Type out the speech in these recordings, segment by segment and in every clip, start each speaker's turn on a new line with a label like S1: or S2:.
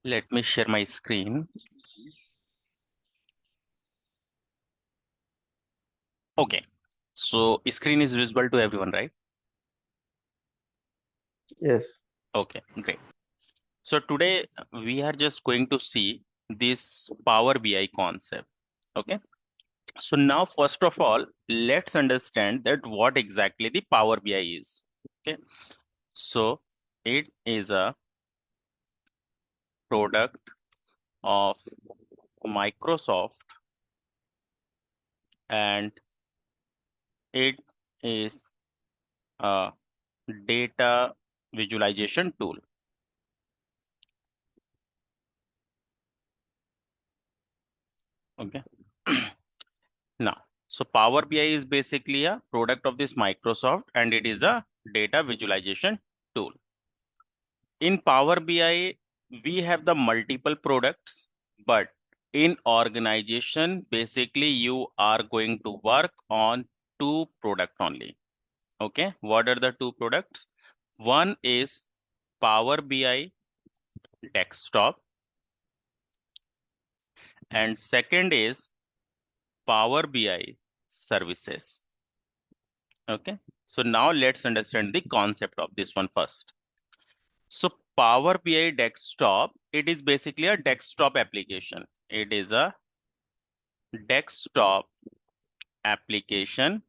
S1: Let me share my screen. Okay, so screen is visible to everyone, right?
S2: Yes.
S1: Okay, great. So today we are just going to see this Power BI concept. Okay, so now first of all, let's understand that what exactly the Power BI is. Okay, so it is a product of Microsoft and it is a data visualization tool. Okay. Now, so Power BI is basically a product of this Microsoft and it is a data visualization tool. In Power BI, we have the multiple products, but in organization, basically you are going to work on two products only. Okay, what are the two products? One is Power BI desktop and second is Power BI services. Okay, so now let's understand the concept of this one first. So Power BI desktop, it is basically a desktop application. It is a desktop application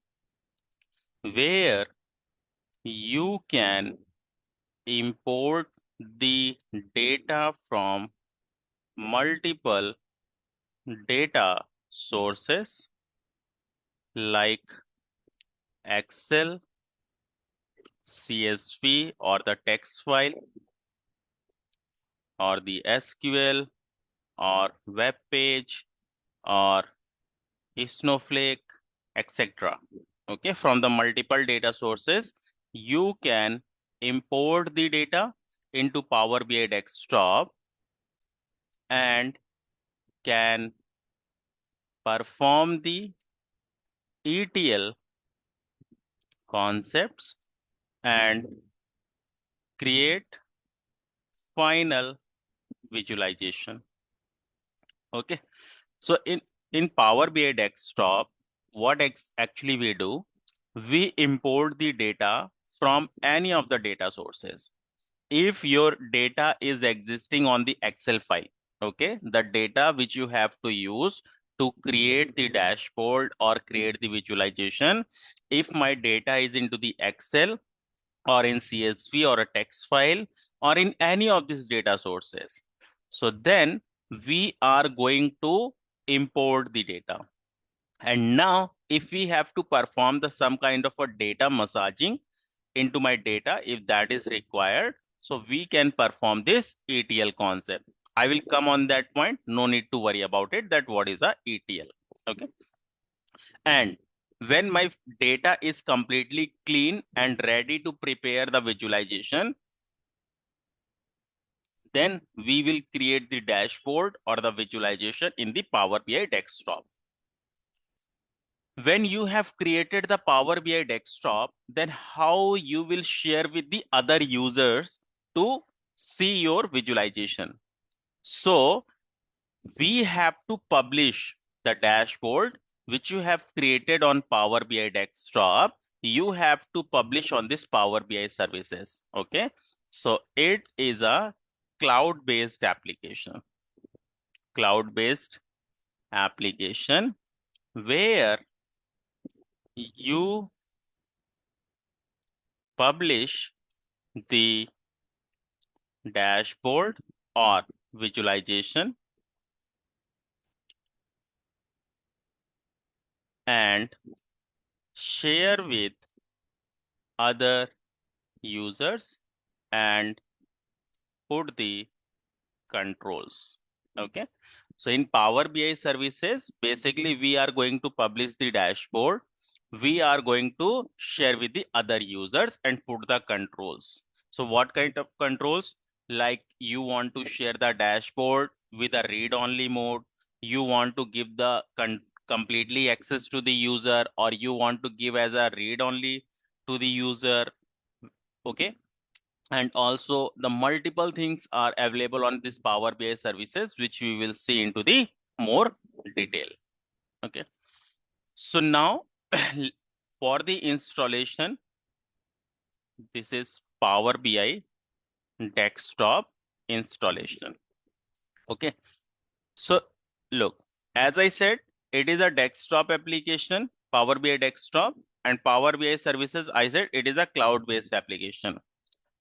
S1: where you can import the data from multiple data sources like Excel, CSV or the text file or the SQL or web page or Snowflake, etc. Okay, from the multiple data sources, you can import the data into Power BI desktop and can perform the ETL concepts and create final visualization. Okay, so in Power BI desktop, what actually we do, we import the data from any of the data sources. If your data is existing on the Excel file, okay, the data which you have to use to create the dashboard or create the visualization, if my data is into the Excel or in CSV or a text file or in any of these data sources, so then we are going to import the data. And now if we have to perform the some kind of a data massaging into my data, if that is required, so we can perform this ETL concept. I will come on that point. No need to worry about it, that what is a ETL. Okay. And when my data is completely clean and ready to prepare the visualization, then we will create the dashboard or the visualization in the Power BI desktop. When you have created the Power BI desktop, then how you will share with the other users to see your visualization. So we have to publish the dashboard which you have created on Power BI desktop. You have to publish on this Power BI services. Okay. So it is a cloud-based application. Cloud-based application where you publish the dashboard or visualization and share with other users and put the controls. Okay. So in Power BI services, basically we are going to publish the dashboard. We are going to share with the other users and put the controls. So what kind of controls? Like you want to share the dashboard with a read-only mode. You want to give the completely access to the user, or you want to give as a read-only to the user. Okay. and also the multiple things are available on this Power BI services, which we will see into the more detail. Okay. So now for the installation, this is Power BI desktop installation. Okay. So look, as I said, it is a desktop application, Power BI desktop, and Power BI services, I said it is a cloud-based application.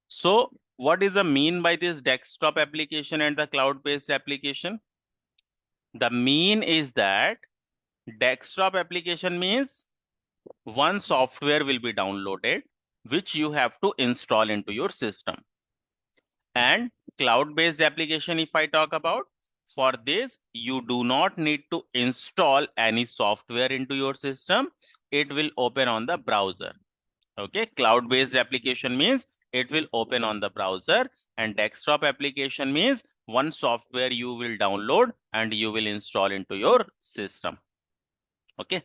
S1: So what is the mean by this desktop application and the cloud-based application? The mean is that desktop application means one software will be downloaded, which you have to install into your system. And cloud-based application, if I talk about, for this, you do not need to install any software into your system. It will open on the browser. Okay, cloud-based application means it will open on the browser, and desktop application means one software you will download and you will install into your system. Okay,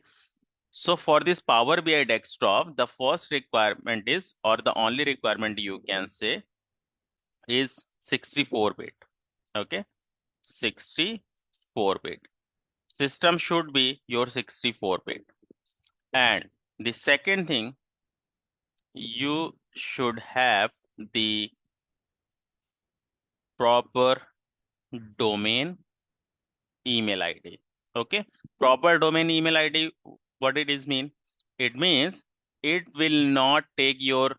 S1: so for this Power BI desktop, the first requirement is, or the only requirement you can say, is 64-bit. Okay, 64-bit. System should be your 64-bit. And the second thing, you should have the proper domain email ID. Okay, proper domain email ID, what it is mean? It means it will not take your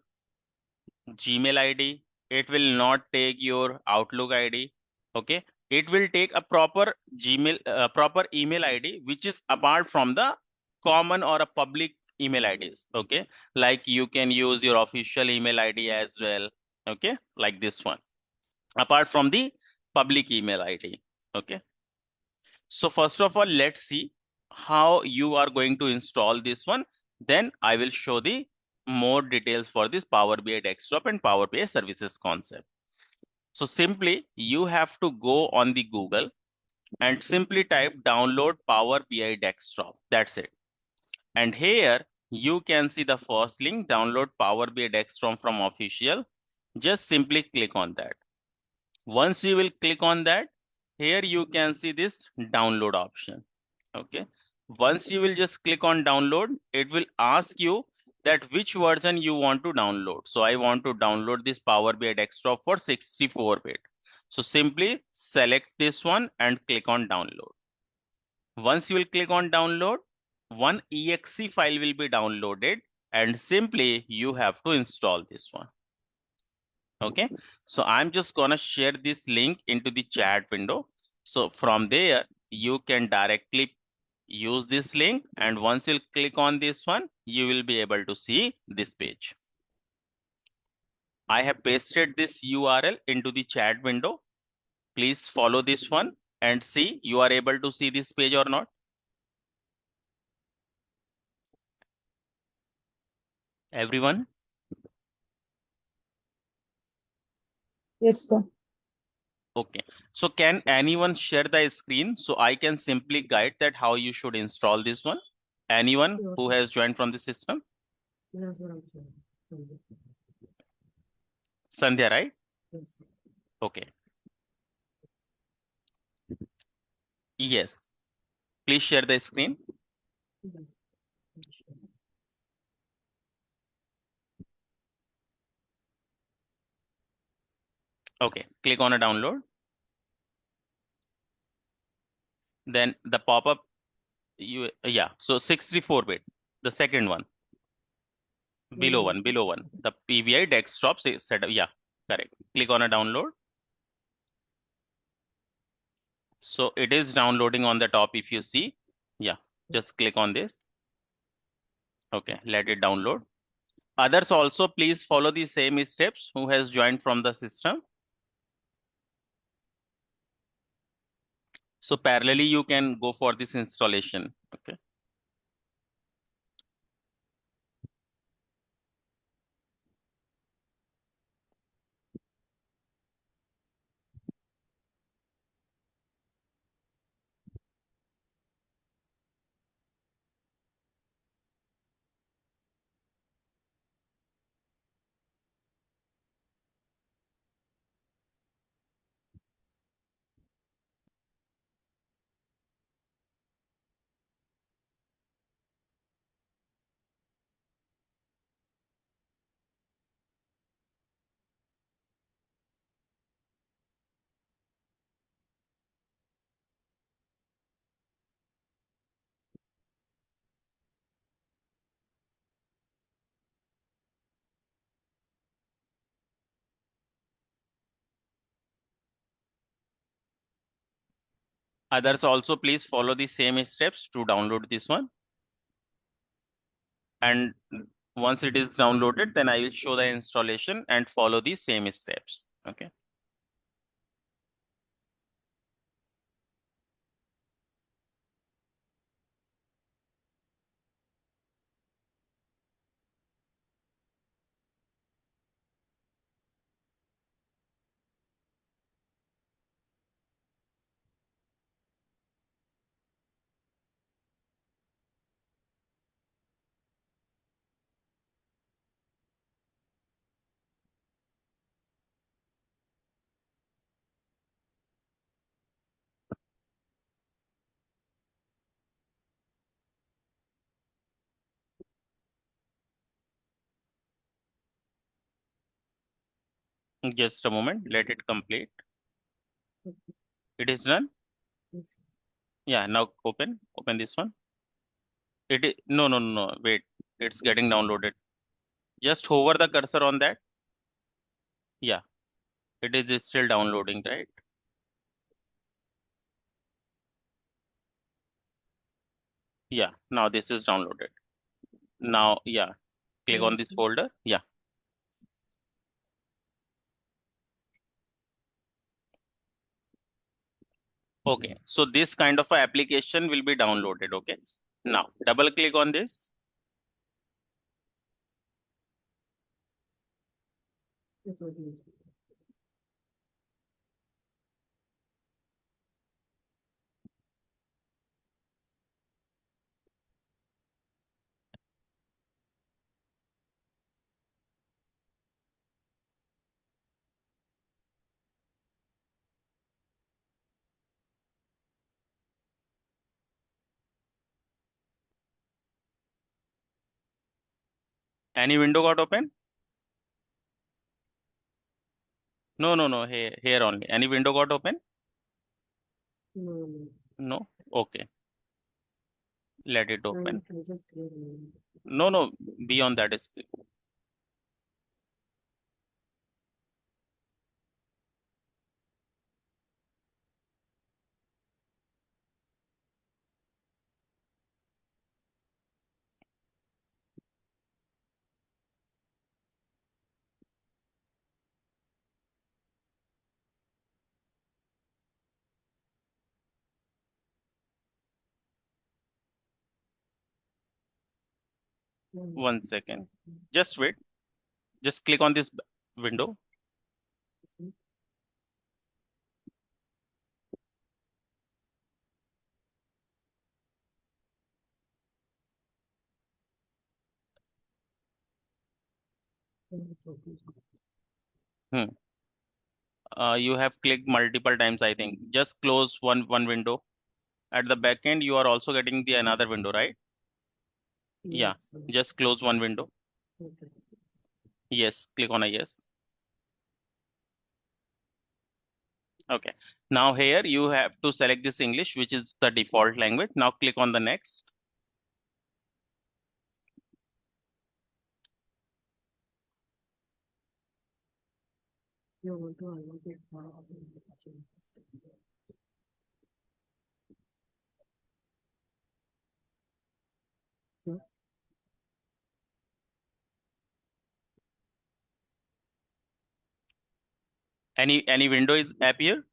S1: Gmail ID. It will not take your Outlook ID. Okay. It will take a proper Gmail, proper email ID, which is apart from the common or a public email IDs. Okay. Like you can use your official email ID as well. Okay. Like this one, apart from the public email ID. Okay. So first of all, let's see how you are going to install this one. Then I will show the more details for this Power BI desktop and Power BI services concept. So simply you have to go on the Google and simply type download Power BI desktop. That's it. And here you can see the first link, download Power BI desktop from official. Just simply click on that. Once you will click on that, here you can see this download option. Okay. Once you will just click on download, it will ask you that which version you want to download. So I want to download this Power BI desktop for 64-bit. So simply select this one and click on download. Once you will click on download, one exe file will be downloaded and simply you have to install this one. Okay, so I'm just gonna share this link into the chat window. So from there, you can directly use this link, and once you click on this one, you will be able to see this page. I have pasted this URL into the chat window. Please follow this one and see you are able to see this page or not. Everyone?
S2: Yes, sir.
S1: Okay, so can anyone share the screen so I can simply guide that how you should install this one? Anyone
S2: Yes,
S1: who
S2: sir.
S1: has joined from the system?
S2: Yes, sir. I'm sorry.
S1: Sandhya, right?
S2: Yes, sir.
S1: Okay. Yes. Please share the screen.
S2: Yes.
S1: Okay. Click on a download. Then the pop-up, yeah. So 64-bit, the second one, below one, below one. The PBI desktop setup. Yeah, correct. Click on a download. So it is downloading on the top if you see. Yeah, just click on this. Okay, let it download. Others also please follow the same steps who has joined from the system. So parallelly you can go for this installation. Okay. Others also please follow the same steps to download this one. And once it is downloaded, then I will show the installation and follow the same steps. Okay. Just a moment, let it complete.
S2: Okay.
S1: It is done.
S2: Yes.
S1: Yeah, now open this one. No, wait, it's getting downloaded. Just hover the cursor on that. Yeah, it is still downloading, right? Yeah, now this is downloaded. Now, yeah, click on this
S2: Okay.
S1: folder. Yeah. Okay, so this kind of a application will be downloaded. Okay, now double click on this.
S2: That's okay.
S1: Any window got open? No, here only. Any window got open?
S2: No, no.
S1: No. Okay, let it open.
S2: I just clear the
S1: No, beyond that is 1 second. Just wait. Just click on this window.
S2: It's okay.
S1: Hmm. You have clicked multiple times, I think. Just close one window. At the back end, you are also getting the another window, right? Yeah.
S2: Yes, sir.
S1: Just close one window.
S2: Okay.
S1: Yes. Click on a yes. Okay. Now here you have to select this English, which is the default language. Now click on the next.
S2: You want to allow this change. Sir?
S1: Any window is appear?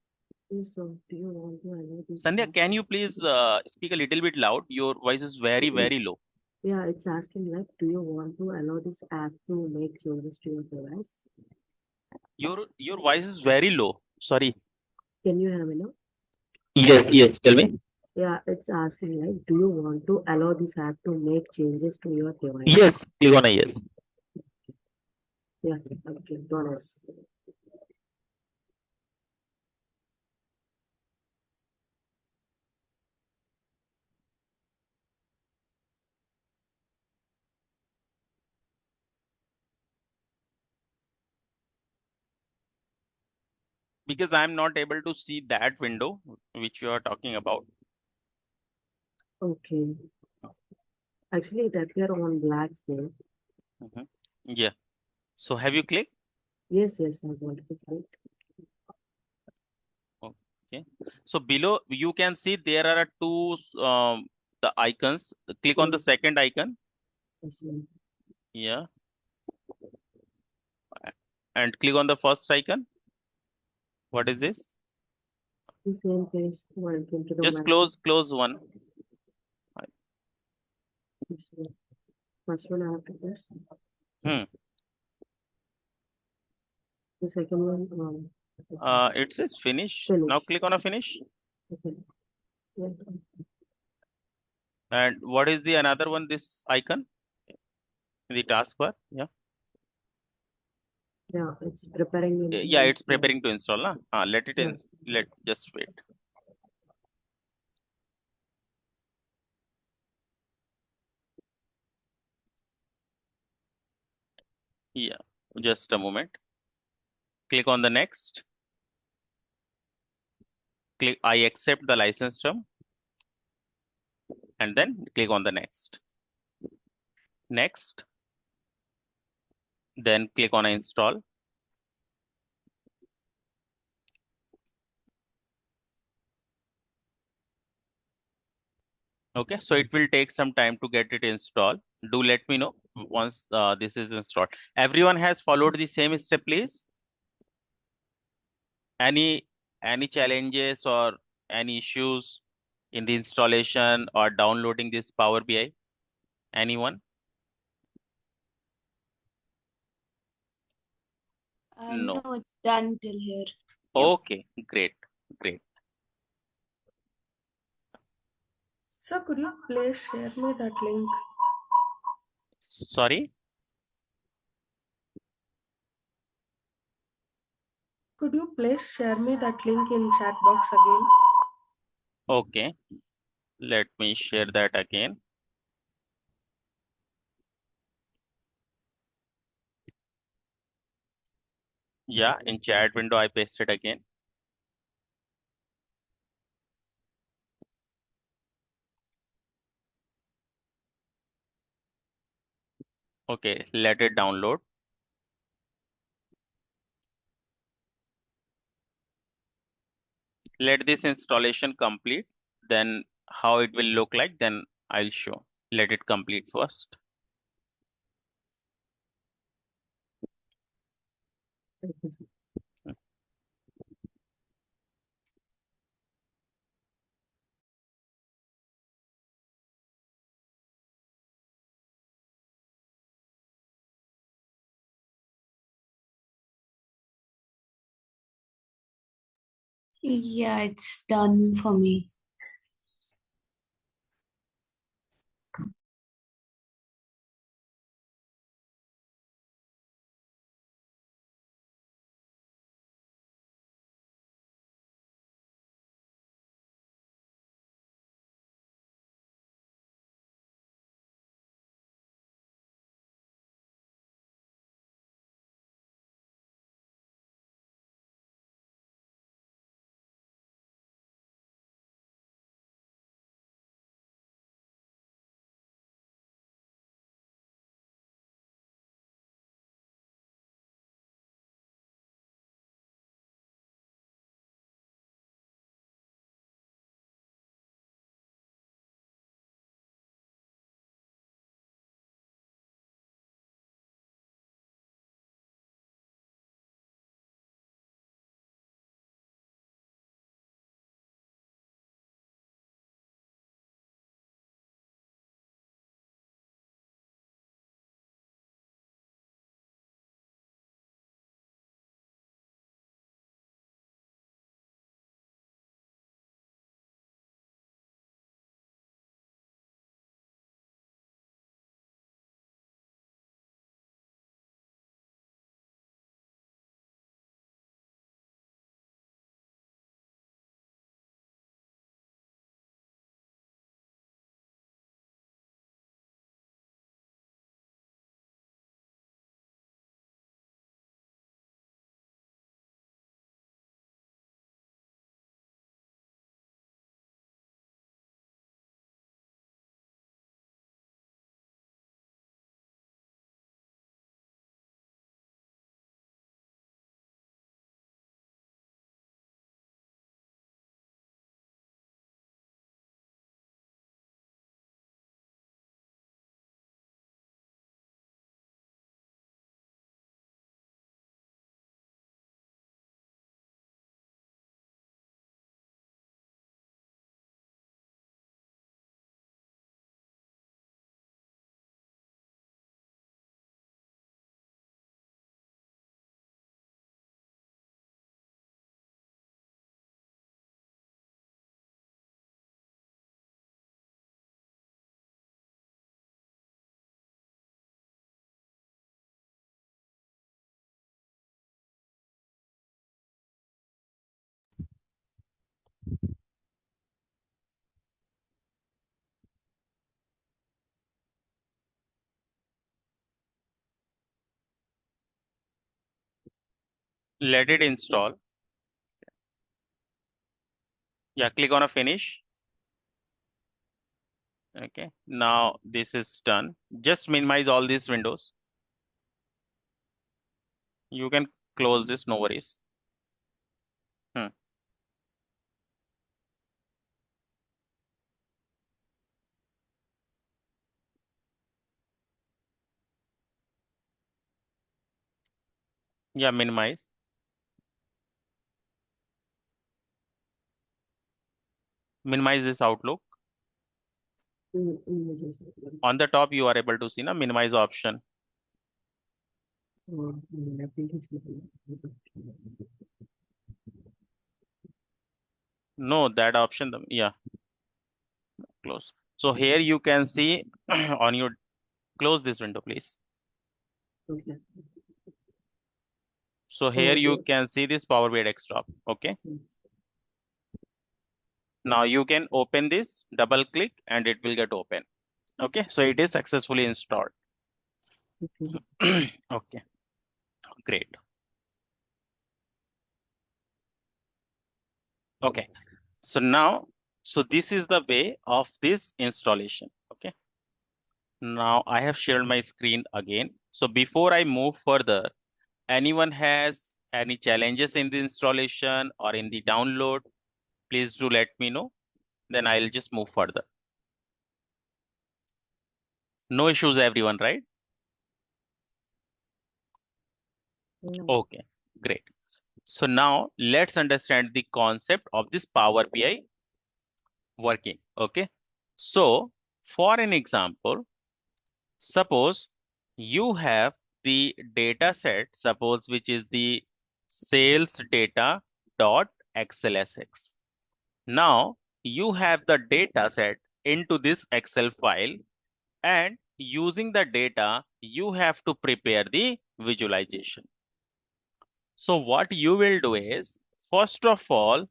S2: Yes, sir. Do you want to allow this
S1: Sandhya,
S2: app?
S1: can you please speak a little bit loud? Your voice is very low.
S2: Yeah, it's asking like, do you want to allow this app to make changes to your device?
S1: Your voice is very low. Sorry.
S2: Can you hear me now?
S1: Yes, tell me.
S2: Yeah, it's asking like, do you want to allow this app to make changes to your device?
S1: Yes, click on a yes.
S2: Yeah, okay, bonus.
S1: Because I'm not able to see that window which you are talking about.
S2: Okay. Actually, it appear on black screen.
S1: Mhm. Yeah. So have you clicked?
S2: Yes, I want to click.
S1: Okay. Okay. So below you can see there are two the icons. Click on the
S2: Yes.
S1: second icon.
S2: Yes, ma'am.
S1: Yeah. And click on the first icon. What is this?
S2: The same page. One came to the
S1: Just
S2: left.
S1: close one.
S2: Yes, ma'am. First one I have to press.
S1: Hmm.
S2: The second one, this one.
S1: It says finish. Now
S2: Finish.
S1: click on a finish.
S2: Okay. Yeah.
S1: And what is the another one? This icon in the taskbar. Yeah.
S2: Yeah, it's preparing
S1: Yeah,
S2: into
S1: it's
S2: install.
S1: preparing to install. Nah? Let it
S2: Yeah.
S1: in. Let just wait. Yeah. Just a moment. Click on the next. Click I accept the license term and then click on the next. Next. Then click on install. Okay, so it will take some time to get it installed. Do let me know once this is installed. Everyone has followed the same step, please. Any any challenges or any issues in the installation or downloading this Power BI? Anyone? No.
S3: No, it's done till here. Yep.
S1: Okay, great, great.
S4: So could you please share me that link?
S1: Sorry.
S4: Could you please share me that link in chat box again?
S1: Okay, let me share that again. Yeah, in chat window I pasted again. Okay, let it download. Let this installation complete. Then how it will look like, then I'll show. Let it complete first.
S2: Okay.
S3: Yeah, it's done for me.
S1: let it install. Yeah, click on a finish. Okay, now this is done. Just minimize all these windows. You can close this, no worries. Yeah, minimize. Minimize this Outlook.
S2: Images.
S1: On the top, you are able to see na minimize option.
S2: I think it's
S1: No, that option. Yeah, close. So here you can see on your close this window, please.
S2: okay.
S1: So here you
S2: Okay.
S1: can see this Power BI desktop. Okay.
S2: Yes.
S1: Now you can open this, double click, and it will get open. Okay. So it is successfully installed.
S2: Okay.
S1: Okay. Great. Okay. So now, so this is the way of this installation. Okay. Now I have shared my screen again. So before I move further, anyone has any challenges in the installation or in the download, please do let me know. Then I'll just move further. No issues, everyone, right?
S2: No.
S1: Okay, great. So now let's understand the concept of this Power BI working. Okay. So for an example, suppose you have the data set, suppose which is the sales data dot XLSX. Now you have the data set into this Excel file, and using the data, you have to prepare the visualization. So what you will do is, first of all,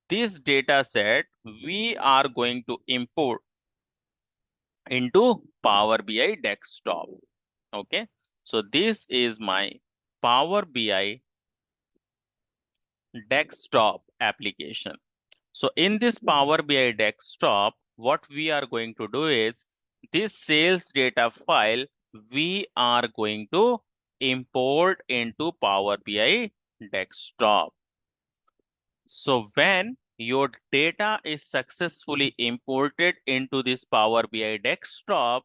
S1: this data set we are going to import into Power BI desktop. Okay, so this is my Power BI desktop application. So in this Power BI desktop, what we are going to do is, this sales data file we are going to import into Power BI desktop. So when your data is successfully imported into this Power BI desktop,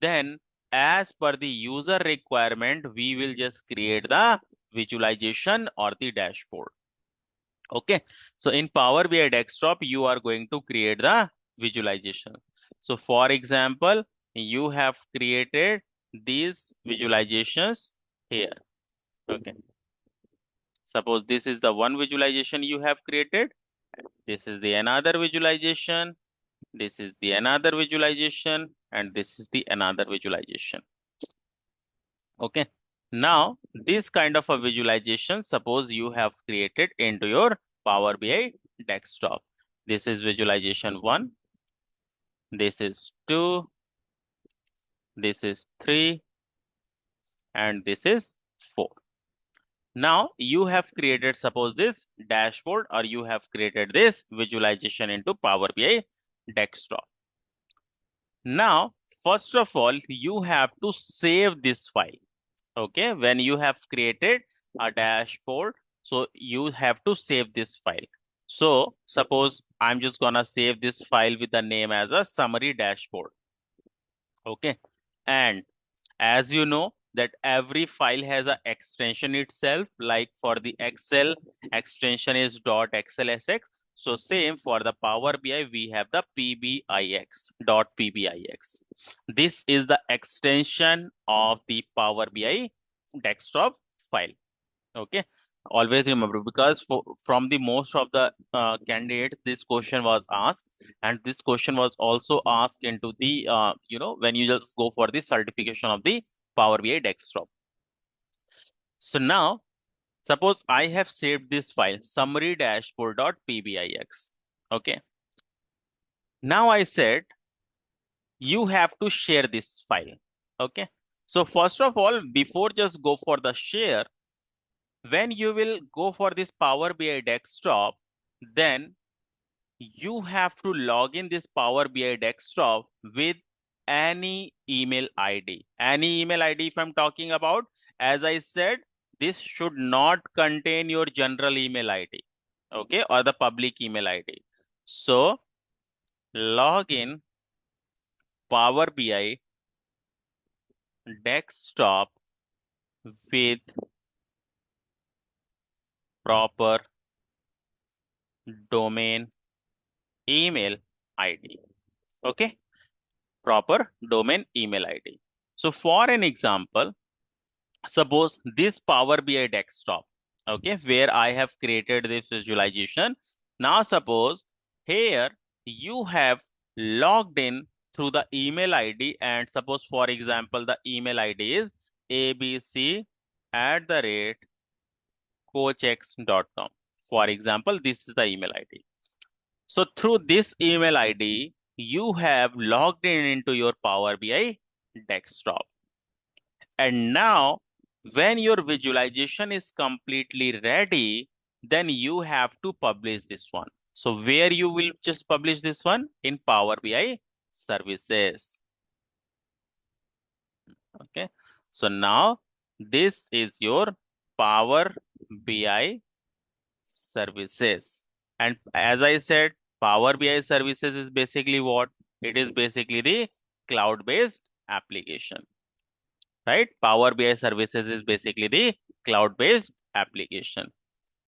S1: then as per the user requirement, we will just create the visualization or the dashboard. Okay, so in Power BI desktop, you are going to create the visualization. So for example, you have created these visualizations here. Okay, suppose this is the one visualization you have created. This is the another visualization. This is the another visualization, and this is the another visualization. Okay, now this kind of a visualization, suppose you have created into your Power BI desktop. This is visualization 1, this is 2, this is 3, and this is 4. Now you have created, suppose, this dashboard, or you have created this visualization into Power BI desktop. Now, first of all, you have to save this file. Okay, when you have created a dashboard, so you have to save this file. So suppose I'm just gonna save this file with the name as a summary dashboard. Okay, and as you know that every file has an extension itself, like for the Excel, extension is .xlsx. So same for the Power BI, we have the PBIX, .pbix. This is the extension of the Power BI desktop file. Okay, always remember, because from the most of the candidates, this question was asked, and this question was also asked into the when you just go for the certification of the Power BI desktop. So now suppose I have saved this file, summary dashboard.pbix. Okay, now I said you have to share this file. Okay, so first of all, before just go for the share, when you will go for this Power BI desktop, then you have to log in this Power BI desktop with any email ID. Any email ID, if I'm talking about, as I said, this should not contain your general email ID, okay, or the public email ID. So log in Power BI desktop with proper domain email ID. Okay, proper domain email ID. So for an example, suppose this Power BI desktop, okay, where I have created this visualization. Now suppose here you have logged in through the email ID, and suppose for example the email ID is abc@coachx.com. For example, this is the email ID. So through this email ID, you have logged in into your Power BI desktop. And now, when your visualization is completely ready, then you have to publish this one. So where you will just publish this one? In Power BI services. Okay. So now this is your Power BI services. And as I said, Power BI services is basically what? It is basically the cloud-based application, right? Power BI services is basically the cloud-based application.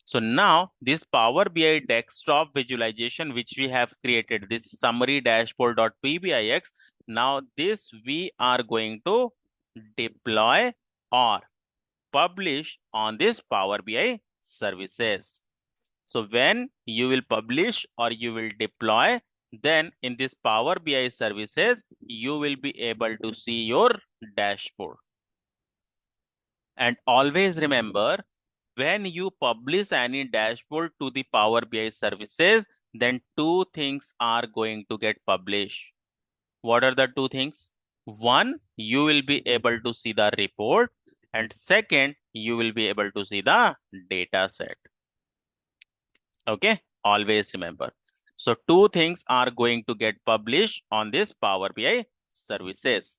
S1: So now this Power BI desktop visualization, which we have created, this summary dashboard.pbix, now this we are going to deploy or publish on this Power BI services. So when you will publish or you will deploy, then in this Power BI services, you will be able to see your dashboard. And always remember, when you publish any dashboard to the Power BI services, then two things are going to get published. What are the two things? One, you will be able to see the report, and second, you will be able to see the data set. Okay, always remember. So two things are going to get published on this Power BI services.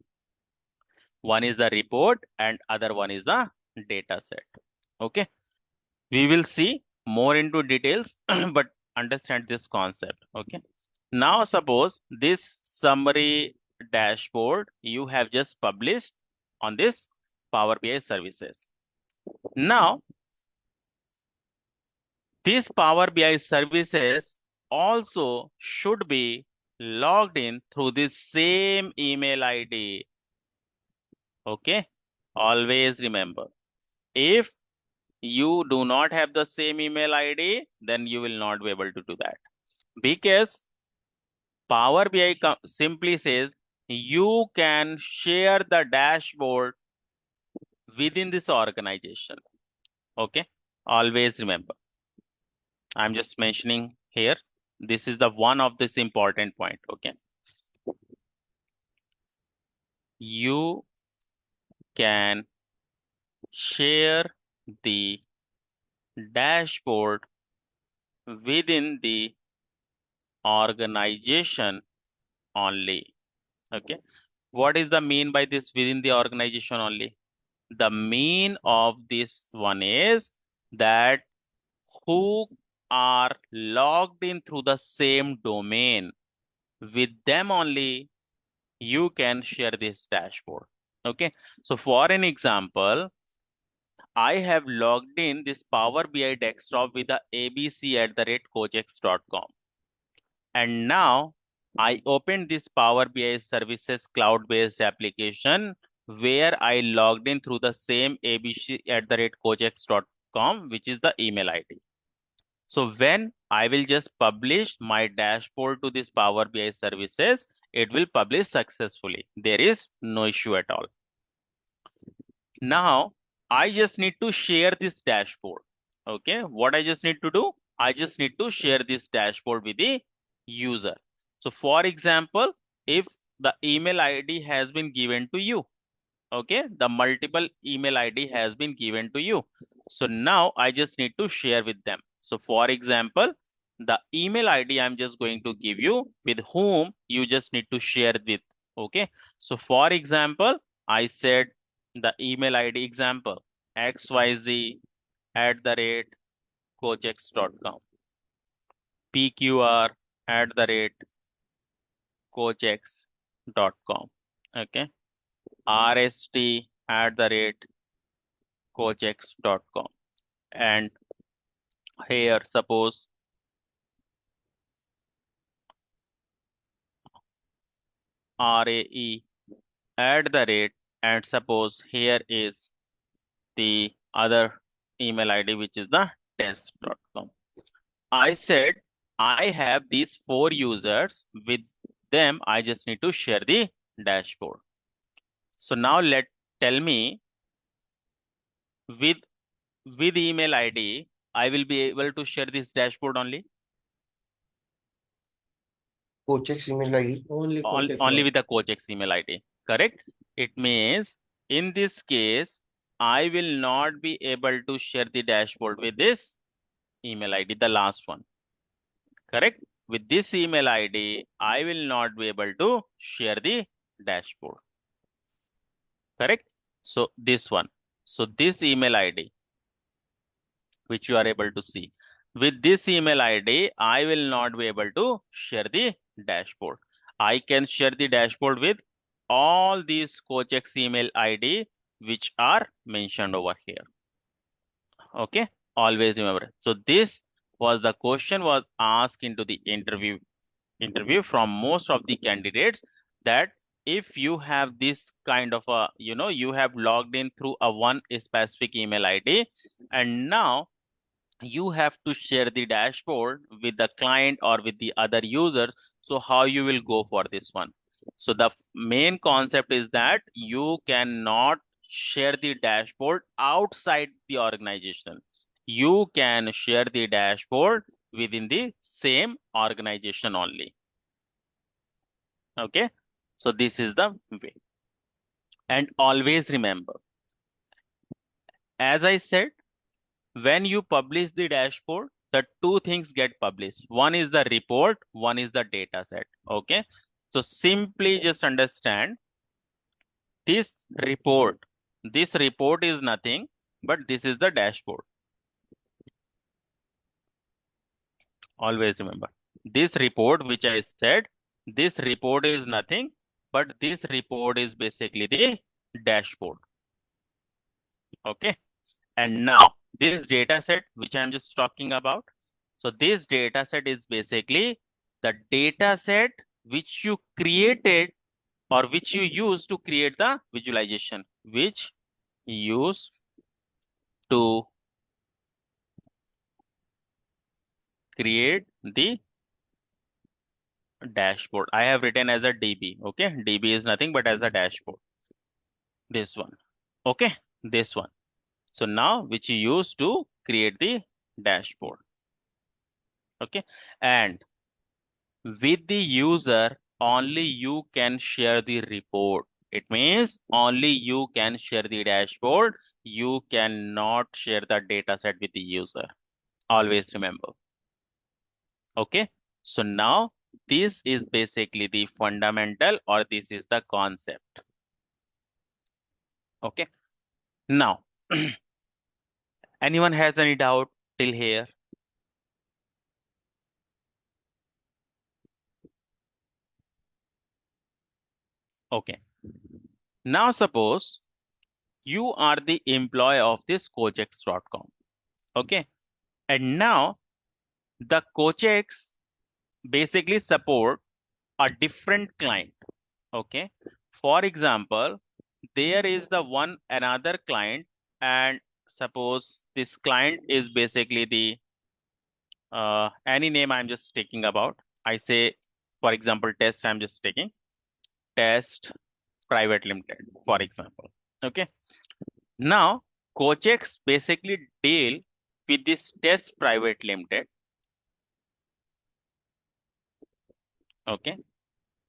S1: One is the report and other one is the data set. Okay, we will see more into details, but understand this concept. Okay, now suppose this summary dashboard you have just published on this Power BI services. Now these Power BI services also should be logged in through the same email ID. Okay, always remember, if you do not have the same email ID, then you will not be able to do that, because Power BI simply says you can share the dashboard within this organization. Okay, always remember. I'm just mentioning here. This is the one of this important point. Okay, you can share the dashboard within the organization only. Okay, what is the mean by this within the organization only? The mean of this one is that who are logged in through the same domain, with them only you can share this dashboard. Okay, so for an example, I have logged in this Power BI desktop with the abc@coachx.com. And now I opened this Power BI services cloud-based application where I logged in through the same abc@coachx.com, which is the email ID. So when I will just publish my dashboard to this Power BI services, it will publish successfully. There is no issue at all. Now I just need to share this dashboard. Okay, what I just need to do? I just need to share this dashboard with the user. So for example, if the email ID has been given to you, okay, the multiple email ID has been given to you. So now I just need to share with them. So for example, the email ID I'm just going to give you with whom you just need to share with. Okay. So for example, I said the email ID example xyz@coachx.com, pqr@coachx.com. Okay. rst@coachx.com. And here suppose RAE and suppose here is the other email ID which is the test.com. I said I have these 4 users. With them I just need to share the dashboard. So now tell me with email ID I will be able to share this dashboard only.
S5: CoachX email ID.
S1: Only with the CoachX email ID, correct? It means in this case, I will not be able to share the dashboard with this email ID, the last one, correct? With this email ID, I will not be able to share the dashboard, correct? So this one, so this email ID, which you are able to see. With this email ID, I will not be able to share the dashboard. I can share the dashboard with all these CoachX email ID which are mentioned over here. Okay, always remember. So this was the question was asked into the interview from most of the candidates, that if you have this kind of a, you have logged in through a one specific email ID, and now you have to share the dashboard with the client or with the other users. So how you will go for this one? So the main concept is that you cannot share the dashboard outside the organization. You can share the dashboard within the same organization only. Okay, so this is the way. And always remember, as I said, when you publish the dashboard, the two things get published. One is the report, one is the data set. Okay, so simply just understand this report is nothing but this is the dashboard. Always remember, this report which I said, this report is nothing but this report is basically the dashboard. Okay, and now this data set which I'm just talking about, so this data set is basically the data set which you created or which you use to create the visualization, which used to create the dashboard. I have written as a DB. Okay, DB is nothing but as a dashboard. This one. Okay, this one. So now which you use to create the dashboard. Okay, and with the user, only you can share the report. It means only you can share the dashboard. You cannot share the data set with the user. Always remember. Okay, so now this is basically the fundamental, or this is the concept. Okay, now anyone has any doubt till here? Okay, now suppose you are the employee of this CoachX.com. Okay, and now the CoachX basically support a different client. Okay, for example, there is the another client, and suppose this client is basically the any name I'm just taking about. I say, for example, test, I'm just taking test private limited, for example. Okay, now CoachX basically deal with this test private limited. Okay,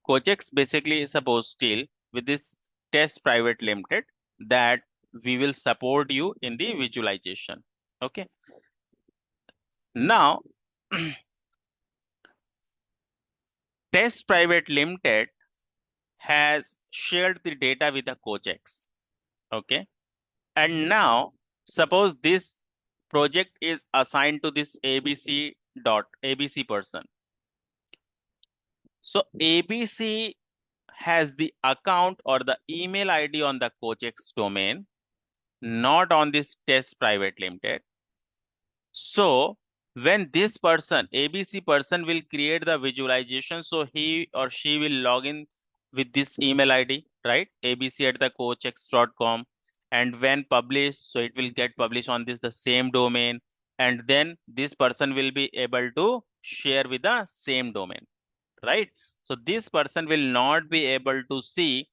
S1: CoachX basically is supposed to deal with this test private limited, that we will support you in the visualization. Okay. Now, Test Private Limited has shared the data with the CoachX. Okay. And now, suppose this project is assigned to this ABC person. So ABC has the account or the email ID on the CoachX domain, not on this Test Private Limited. So when this person, ABC person, will create the visualization, so he or she will log in with this email ID, right? abc@thecoachx.com. And when published, so it will get published on this the same domain. And then this person will be able to share with the same domain, right? So this person will not be able to see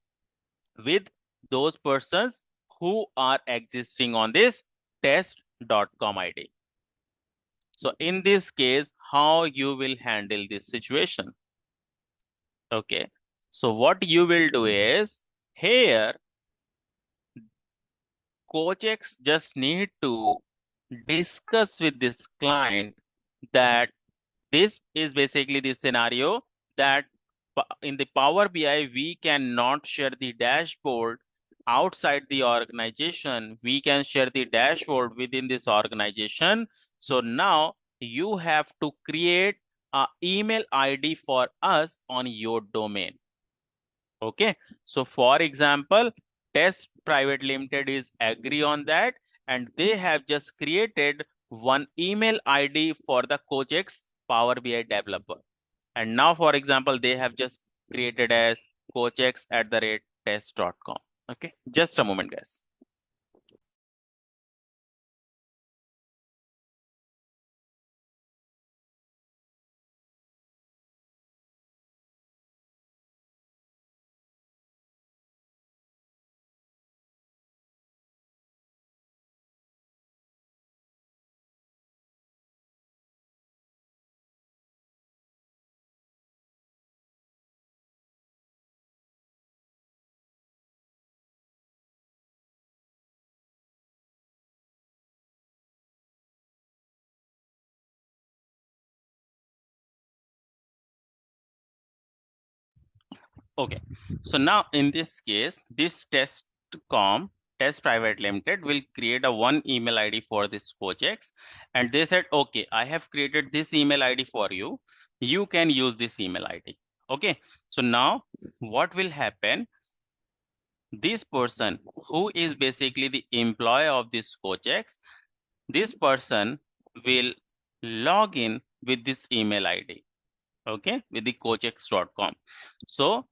S1: with those persons who are existing on this test.com ID. So in this case, how you will handle this situation? Okay. So what you will do is, here, CoachX just need to discuss with this client that this is basically the scenario that in the Power BI, we cannot share the dashboard outside the organization. We can share the dashboard within this organization. So now you have to create an email ID for us on your domain. Okay. So for example, Test Private Limited is agree on that, and they have just created one email ID for the CoachX Power BI developer. And now, for example, they have just created a coachx@test.com. Okay, just a moment, guys. Okay, so now in this case, this Test Private Limited will create a one email ID for this CoachX, and they said, okay, I have created this email ID for you. You can use this email ID. Okay, so now what will happen? This person who is basically the employee of this CoachX, this person will log in with this email ID, okay, with the coachx.com. So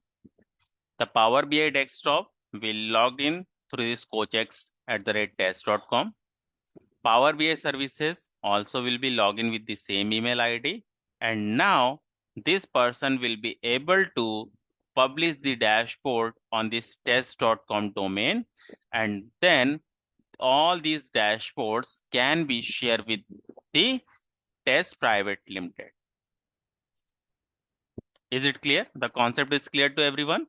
S1: the Power BI desktop will log in through this coachx@test.com. Power BI services also will be logged in with the same email ID. And now this person will be able to publish the dashboard on this test.com domain. And then all these dashboards can be shared with the Test Private Limited. Is it clear? The concept is clear to everyone?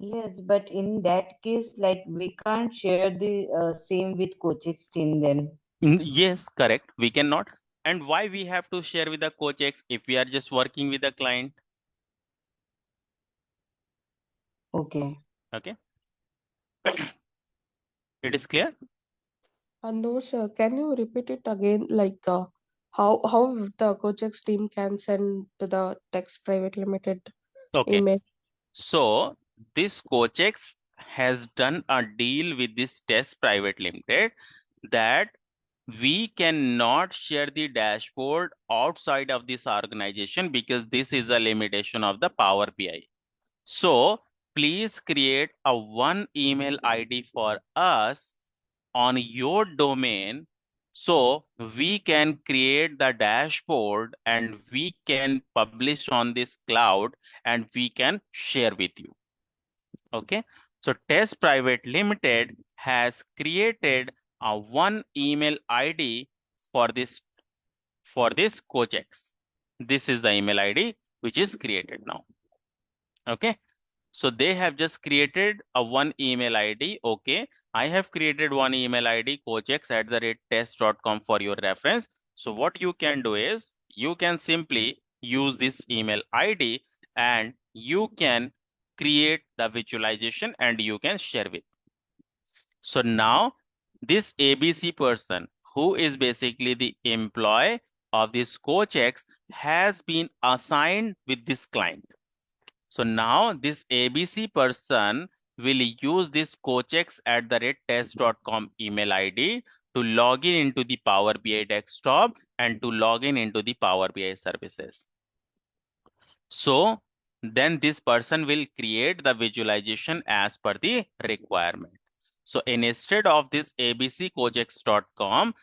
S6: Yes, but in that case, like we can't share the same with CoachX team then.
S1: Yes, correct. We cannot. And why we have to share with the CoachX if we are just working with the client?
S6: Okay.
S1: Okay. It is clear?
S4: No, sir. Can you repeat it again? Like, how the CoachX team can send to the Text Private Limited
S1: Okay.
S4: email?
S1: So this CoachX has done a deal with this Test Private Limited that we cannot share the dashboard outside of this organization because this is a limitation of the Power BI. So please create a one email ID for us on your domain, so we can create the dashboard and we can publish on this cloud and we can share with you. Okay, so Test Private Limited has created a one email ID for this CoachX. This is the email ID which is created now. Okay, So they have just created a one email ID. Okay, I have created one email ID, coachx@test.com for your reference. So what you can do is you can simply use this email ID and you can create the visualization and you can share with. So now this ABC person who is basically the employee of this CoachX has been assigned with this client. So now this ABC person will use this coachx@test.com email ID to log in into the Power BI desktop and to log in into the Power BI services. So then this person will create the visualization as per the requirement. So instead of this ABC coachx.com,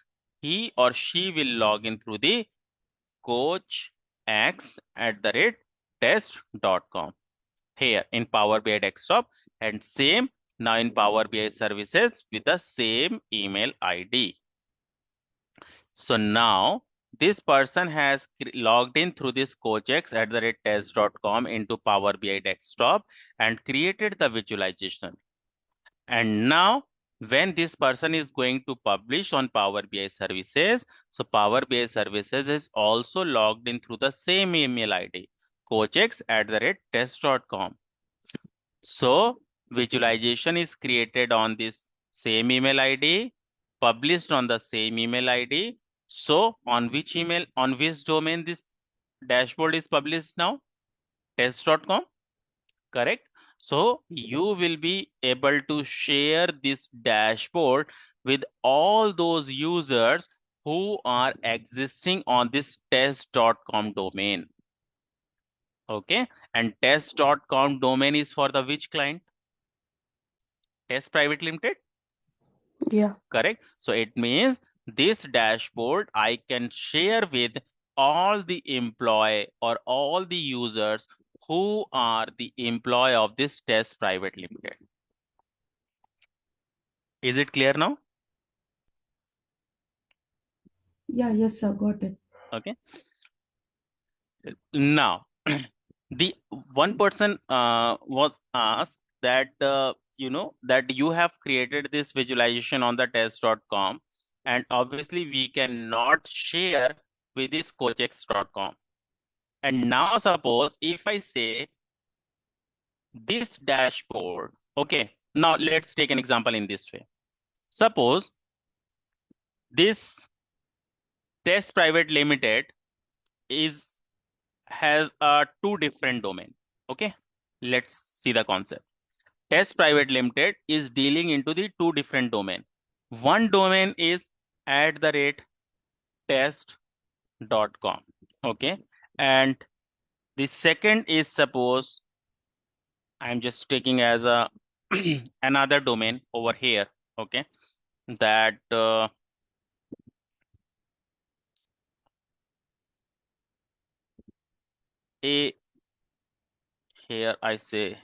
S1: he or she will log in through the coachx@test.com here in Power BI desktop, and same now in Power BI services with the same email ID. So now this person has logged in through this coachx@test.com into Power BI desktop and created the visualization. And now when this person is going to publish on Power BI services, so Power BI services is also logged in through the same email ID, coachx@test.com. So visualization is created on this same email ID, published on the same email ID. So on which email, on which domain this dashboard is published now? Test.com, correct? So you will be able to share this dashboard with all those users who are existing on this test.com domain. Okay, and test.com domain is for the which client? Test Private Limited,
S4: Yeah.
S1: correct? So it means this dashboard I can share with all the employee or all the users who are the employee of this Test Private Limited. Is it clear now?
S7: Yeah, yes, sir, got it.
S1: Okay. Now, the one person was asked that that you have created this visualization on the test.com, and obviously we cannot share with this coachx.com. And now suppose if I say this dashboard, okay, now let's take an example in this way. Suppose this Test Private Limited has a two different domain. Okay, let's see the concept. Test Private Limited is dealing into the two different domain. One domain is @test.com. Okay, and the second is, suppose I'm just taking as a another domain over here. Okay, that a here I say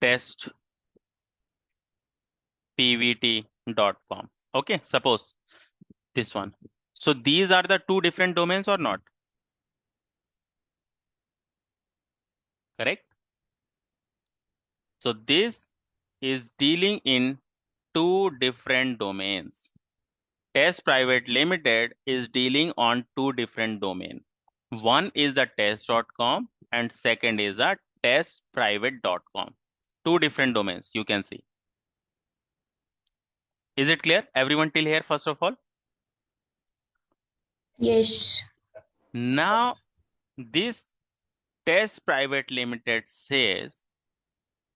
S1: testpvt.com. Okay, suppose this one. So these are the two different domains or not? Correct? So this is dealing in two different domains. Test Private Limited is dealing on two different domain. One is the test.com and second is a testprivate.com. Two different domains you can see. Is it clear? Everyone till here first of all?
S3: Yes.
S1: Now this Test Private Limited says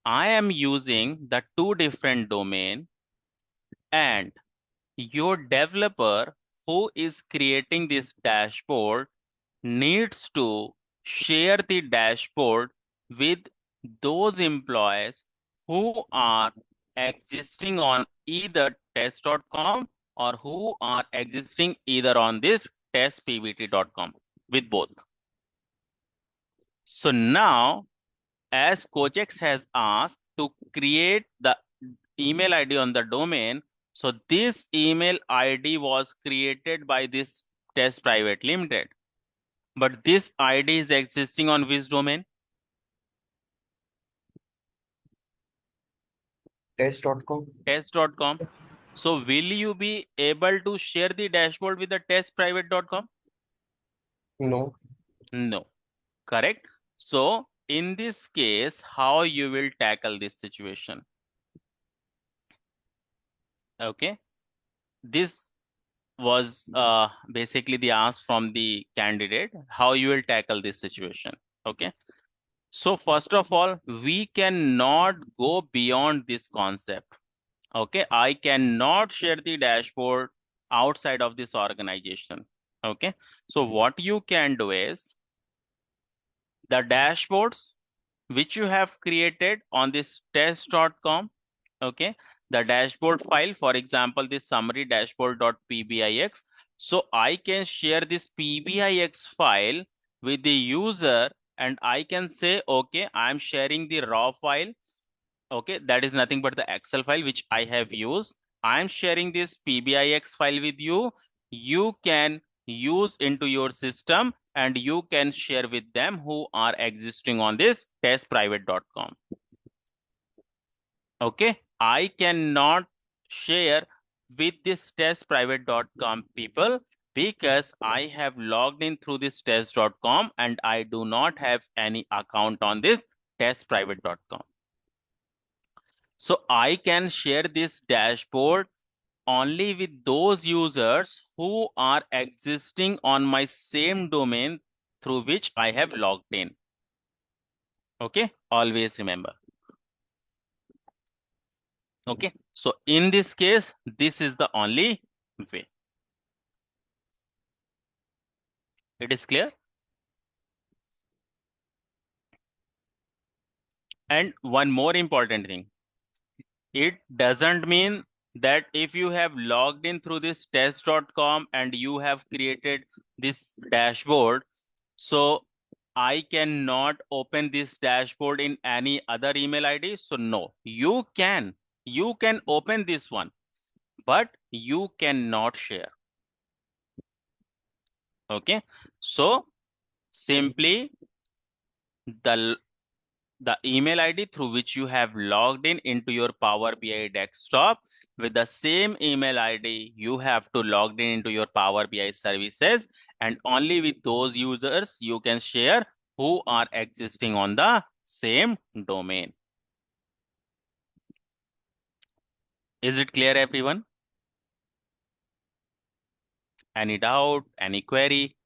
S1: I am using the two different domain, and your developer who is creating this dashboard needs to share the dashboard with those employees who are existing on either test.com or who are existing either on this testpvt.com, with both. So now, as CoachX has asked to create the email ID on the domain, so this email ID was created by this Test Private Limited. But this ID is existing on which domain?
S5: Test.com.
S1: Test.com. So will you be able to share the dashboard with the testprivate.com?
S5: No.
S1: No. Correct. So in this case, how you will tackle this situation? Okay. This was basically the ask from the candidate, how you will tackle this situation. Okay. So first of all, we cannot go beyond this concept. Okay. I cannot share the dashboard outside of this organization. Okay. So what you can do is the dashboards which you have created on this test.com. Okay, the dashboard file, for example, this summary dashboard.pbix. So I can share this pbix file with the user and I can say, okay, I'm sharing the raw file. Okay, that is nothing but the Excel file which I have used. I'm sharing this PBIX file with you. You can use into your system and you can share with them who are existing on this testprivate.com. Okay, I cannot share with this testprivate.com people because I have logged in through this test.com and I do not have any account on this testprivate.com. So I can share this dashboard only with those users who are existing on my same domain through which I have logged in. Okay, always remember. Okay, so in this case, this is the only way. It is clear? And one more important thing, it doesn't mean that if you have logged in through this test.com and you have created this dashboard, so I cannot open this dashboard in any other email ID. So no, you can open this one, but you cannot share. Okay, so simply the email ID through which you have logged in into your Power BI desktop, with the same email ID you have to log in into your Power BI services, and only with those users you can share who are existing on the same domain. Is it clear, everyone? Any doubt, any query?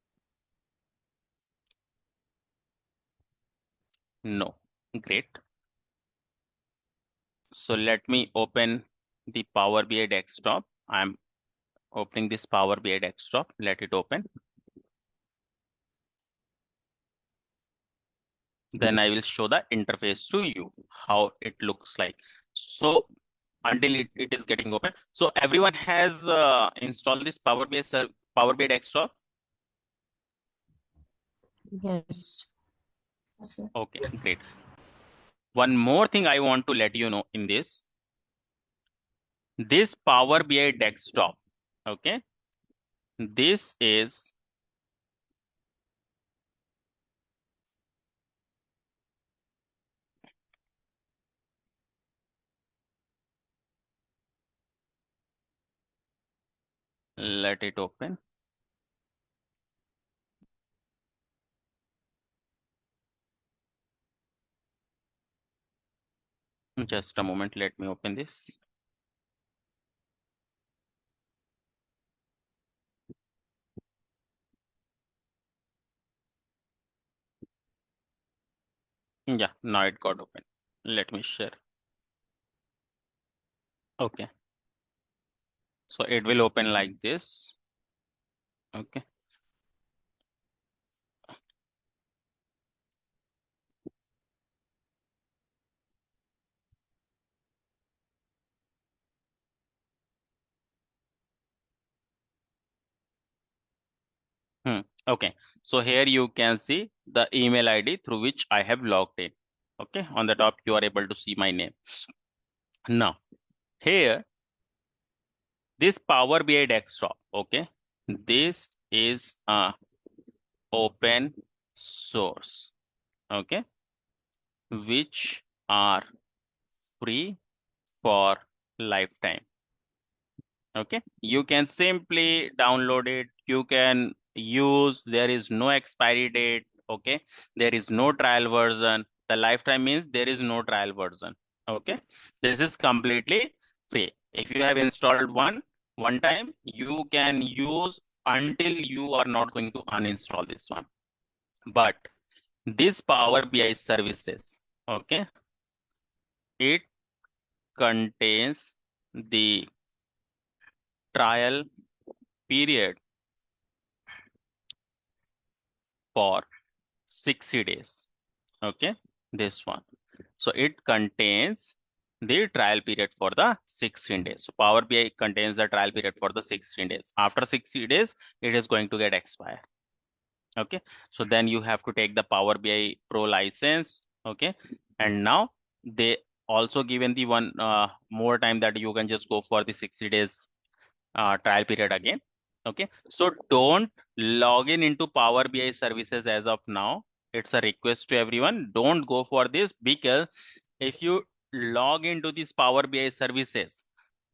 S1: No. Great. So let me open the Power BI desktop. I'm opening this Power BI desktop. Let it open. Then I will show the interface to you, how it looks like. So until it is getting open. So everyone has installed this Power BI desktop.
S6: Yes.
S7: Yes, sir.
S1: Okay,
S5: Yes.
S1: great. One more thing I want to let you know in this Power BI desktop. Okay, this is let it open. Just a moment, let me open this. Yeah, now it got open. Let me share. Okay, so it will open like this. Okay, okay. So here you can see the email ID through which I have logged in. Okay, on the top you are able to see my name. Now here this Power BI desktop. Okay, this is open source, okay, which are free for lifetime. Okay, you can simply download it, you can use, there is no expiry date, okay, there is no trial version. The lifetime means there is no trial version, okay. This is completely free. If you have installed one time, you can use until you are not going to uninstall this one. But this Power BI services, okay, it contains the trial period for 60 days, okay, this one. So it contains the trial period for the 16 days. So Power BI contains the trial period for the 16 days. After 60 days, it is going to get expired. Okay, so then you have to take the Power BI Pro license, okay, and now they also given the one more time that you can just go for the 60 days trial period again. Okay, so don't log in into Power BI services as of now. It's a request to everyone. Don't go for this, because if you log into these Power BI services,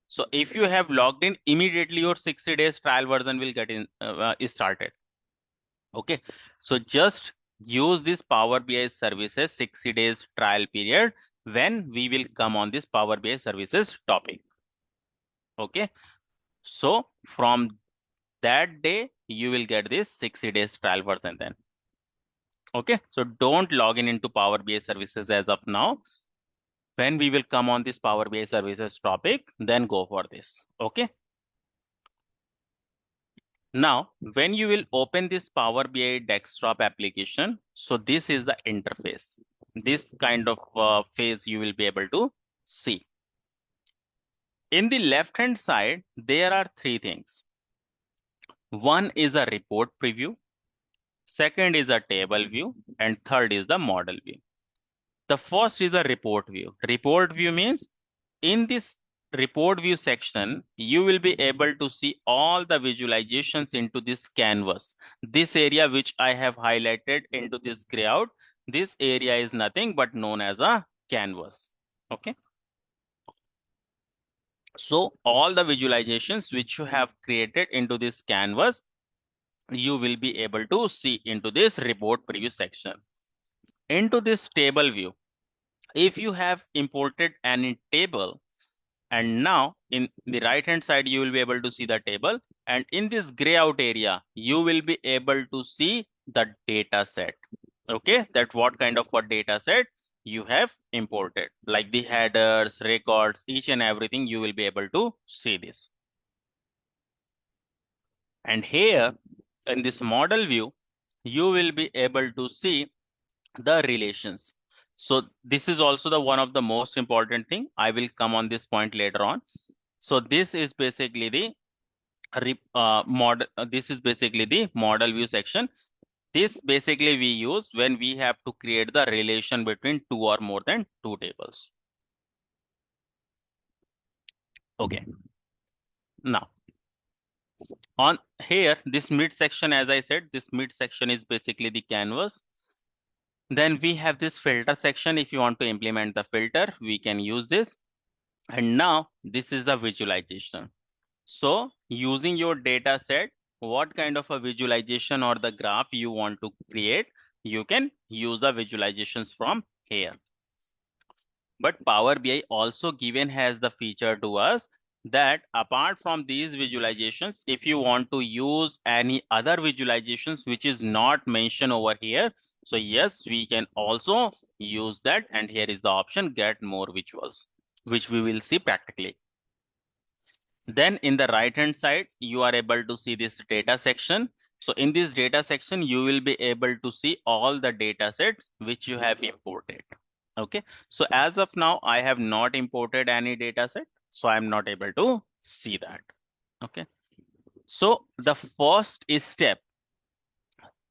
S1: so if you have logged in, immediately your 60 days trial version will get started. Okay, so just use this Power BI services 60 days trial period when we will come on this Power BI services topic. Okay, so from that day you will get this 60 days trial version then. Okay, so don't log in into Power BI services as of now. When we will come on this Power BI services topic, then go for this. Okay, now when you will open this Power BI desktop application, so this is the interface. This kind of phase you will be able to see. In the left hand side, there are three things. One is a report preview, second is a table view, and third is the model view. The first is a report view. Report view means in this report view section, you will be able to see all the visualizations into this canvas. This area which I have highlighted into this gray out, this area is nothing but known as a canvas. Okay. So all the visualizations which you have created into this canvas, you will be able to see into this report preview section. Into this table view, if you have imported any table, and now in the right hand side you will be able to see the table, and in this gray out area you will be able to see the data set. Okay, that what kind of a data set you have imported, like the headers, records, each and everything, you will be able to see this. And here in this model view, you will be able to see the relations. So this is also the one of the most important thing. I will come on this point later on. So this is basically the this is basically the model view section. This basically we use when we have to create the relation between two or more than two tables. Okay. Now on here, this mid section, as I said, this mid section is basically the canvas. Then we have this filter section. If you want to implement the filter, we can use this. And now this is the visualization. So using your data set, what kind of a visualization or the graph you want to create, you can use the visualizations from here. But Power BI also given has the feature to us that apart from these visualizations, if you want to use any other visualizations which is not mentioned over here, so yes, we can also use that. And here is the option, get more visuals, which we will see practically. Then in the right hand side, you are able to see this data section. So in this data section, you will be able to see all the data sets which you have imported. Okay, so as of now, I have not imported any data set, so I'm not able to see that. Okay, so the first step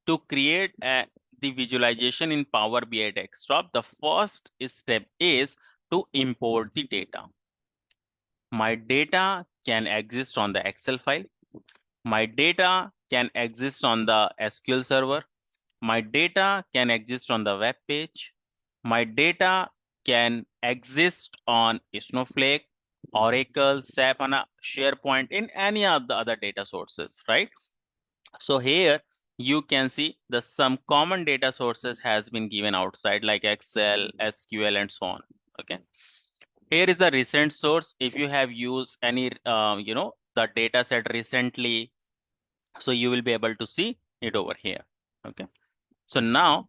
S1: to create the visualization in Power BI desktop, the first step is to import the data. My data can exist on the Excel file. My data can exist on the SQL server. My data can exist on the web page. My data can exist on Snowflake, Oracle, SAP, and SharePoint, in any of the other data sources, right? So here you can see the some common data sources has been given outside, like Excel, SQL, and so on. Okay. Here is the recent source. If you have used any, the data set recently, so you will be able to see it over here. Okay. So now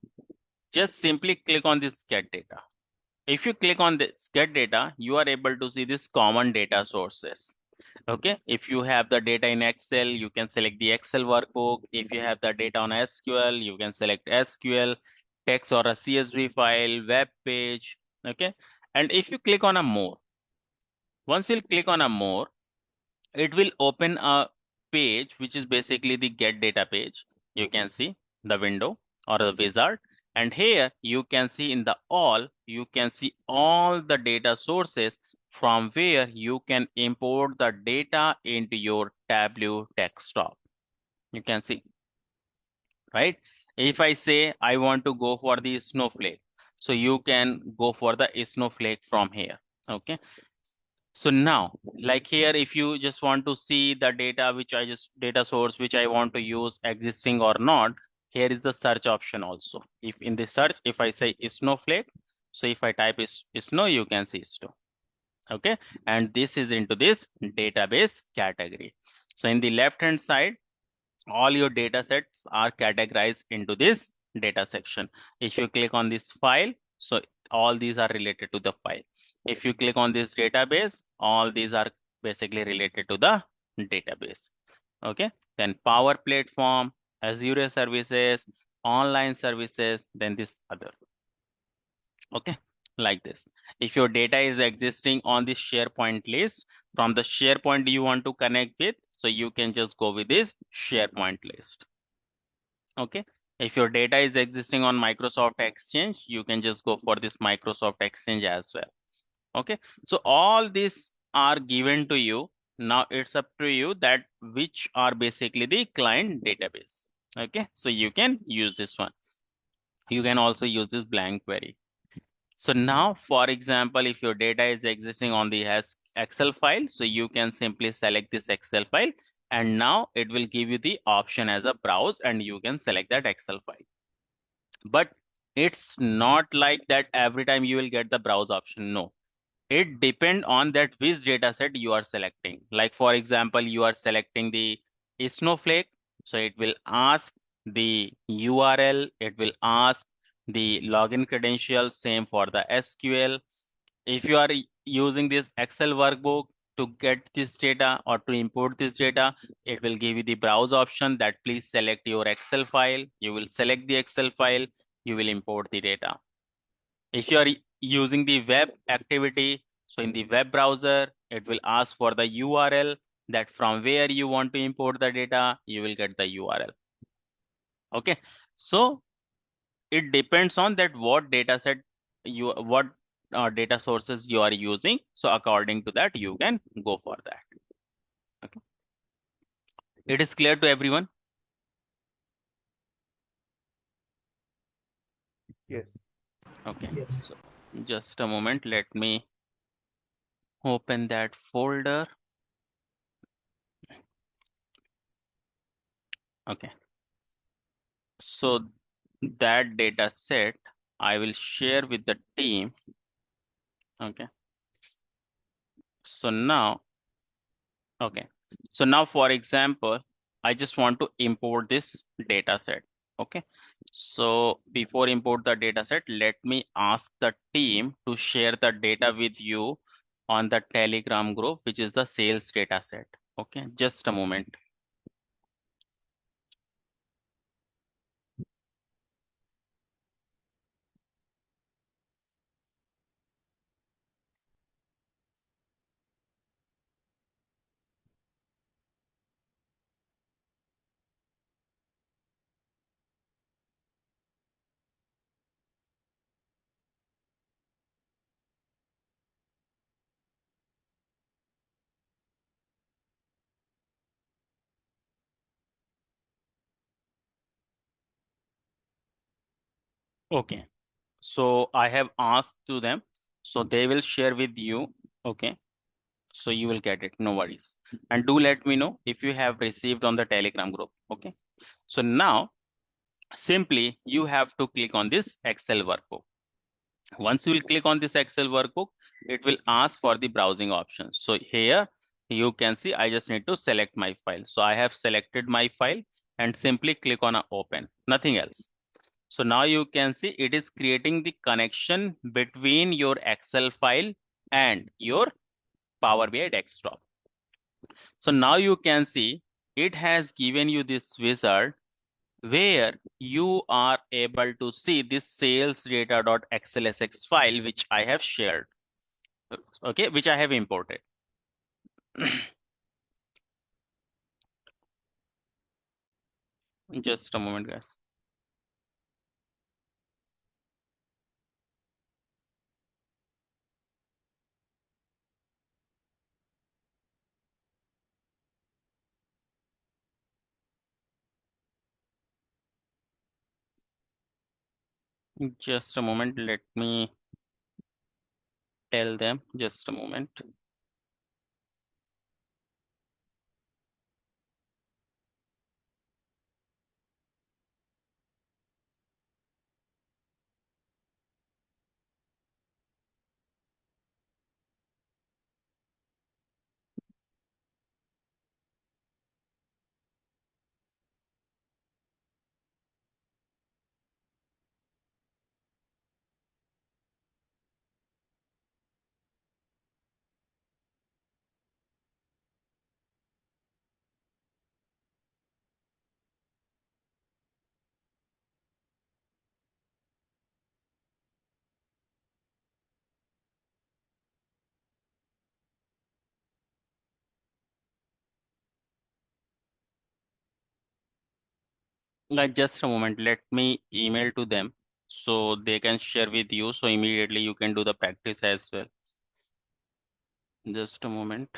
S1: just simply click on this get data. If you click on this get data, you are able to see this common data sources. Okay, if you have the data in Excel, you can select the Excel workbook. If you have the data on SQL, you can select SQL, text or a CSV file, web page. Okay, and if you click on a more, once you click on a more, it will open a page which is basically the get data page. You can see the window or the wizard, and here you can see in the all, you can see all the data sources from where you can import the data into your Tableau desktop. You can see, right? If I say I want to go for the Snowflake, so you can go for the Snowflake from here. Okay, so now, like here, if you just want to see the data data source which I want to use existing or not, here is the search option also. If in the search, if I say Snowflake, so if I type is snow, you can see snow. Okay, and this is into this database category. So in the left hand side, all your data sets are categorized into this data section. If you click on this file, so all these are related to the file. If you click on this database, all these are basically related to the database. Okay, then Power Platform, Azure services, online services, then this other. Okay, like this. If your data is existing on the SharePoint list, from the SharePoint you want to connect with, so you can just go with this SharePoint list. Okay, if your data is existing on Microsoft Exchange, you can just go for this Microsoft Exchange as well. Okay, so all these are given to you. Now it's up to you that which are basically the client database. Okay, so you can use this one. You can also use this blank query. So now, for example, if your data is existing on the Excel file, so you can simply select this Excel file, and now it will give you the option as a browse, and you can select that Excel file. But it's not like that every time you will get the browse option. No, it depends on that which data set you are selecting. Like for example, you are selecting the Snowflake, so it will ask the URL, it will ask the login credentials, same for the SQL. If you are using this Excel workbook to get this data or to import this data, it will give you the browse option that please select your Excel file. You will select the Excel file, you will import the data. If you are using the web activity, so in the web browser, it will ask for the URL that from where you want to import the data, you will get the URL. Okay, so it depends on that what data set what data sources you are using. So according to that, you can go for that. Okay, it is clear to everyone?
S5: Yes.
S1: Okay,
S8: Yes.
S1: so just a moment, let me open that folder. Okay, so that data set I will share with the team. Okay, so now, okay, so now for example, I just want to import this data set. Okay, so before import the data set, let me ask the team to share the data with you on the Telegram group, which is the sales data set. Okay, just a moment. Okay. So I have asked to them, so they will share with you. Okay. So you will get it, no worries. And do let me know if you have received on the Telegram group. Okay. So now simply you have to click on this Excel workbook. Once you will click on this Excel workbook, it will ask for the browsing options. So here you can see I just need to select my file. So I have selected my file and simply click on open, nothing else. So now you can see it is creating the connection between your Excel file and your Power BI desktop. So now you can see it has given you this wizard where you are able to see this sales data.xlsx file which I have shared, okay, which I have imported. Just a moment, guys. Just a moment, let me tell them. Just a moment. Like just a moment, let me email to them so they can share with you. So immediately you can do the practice as well. Just a moment.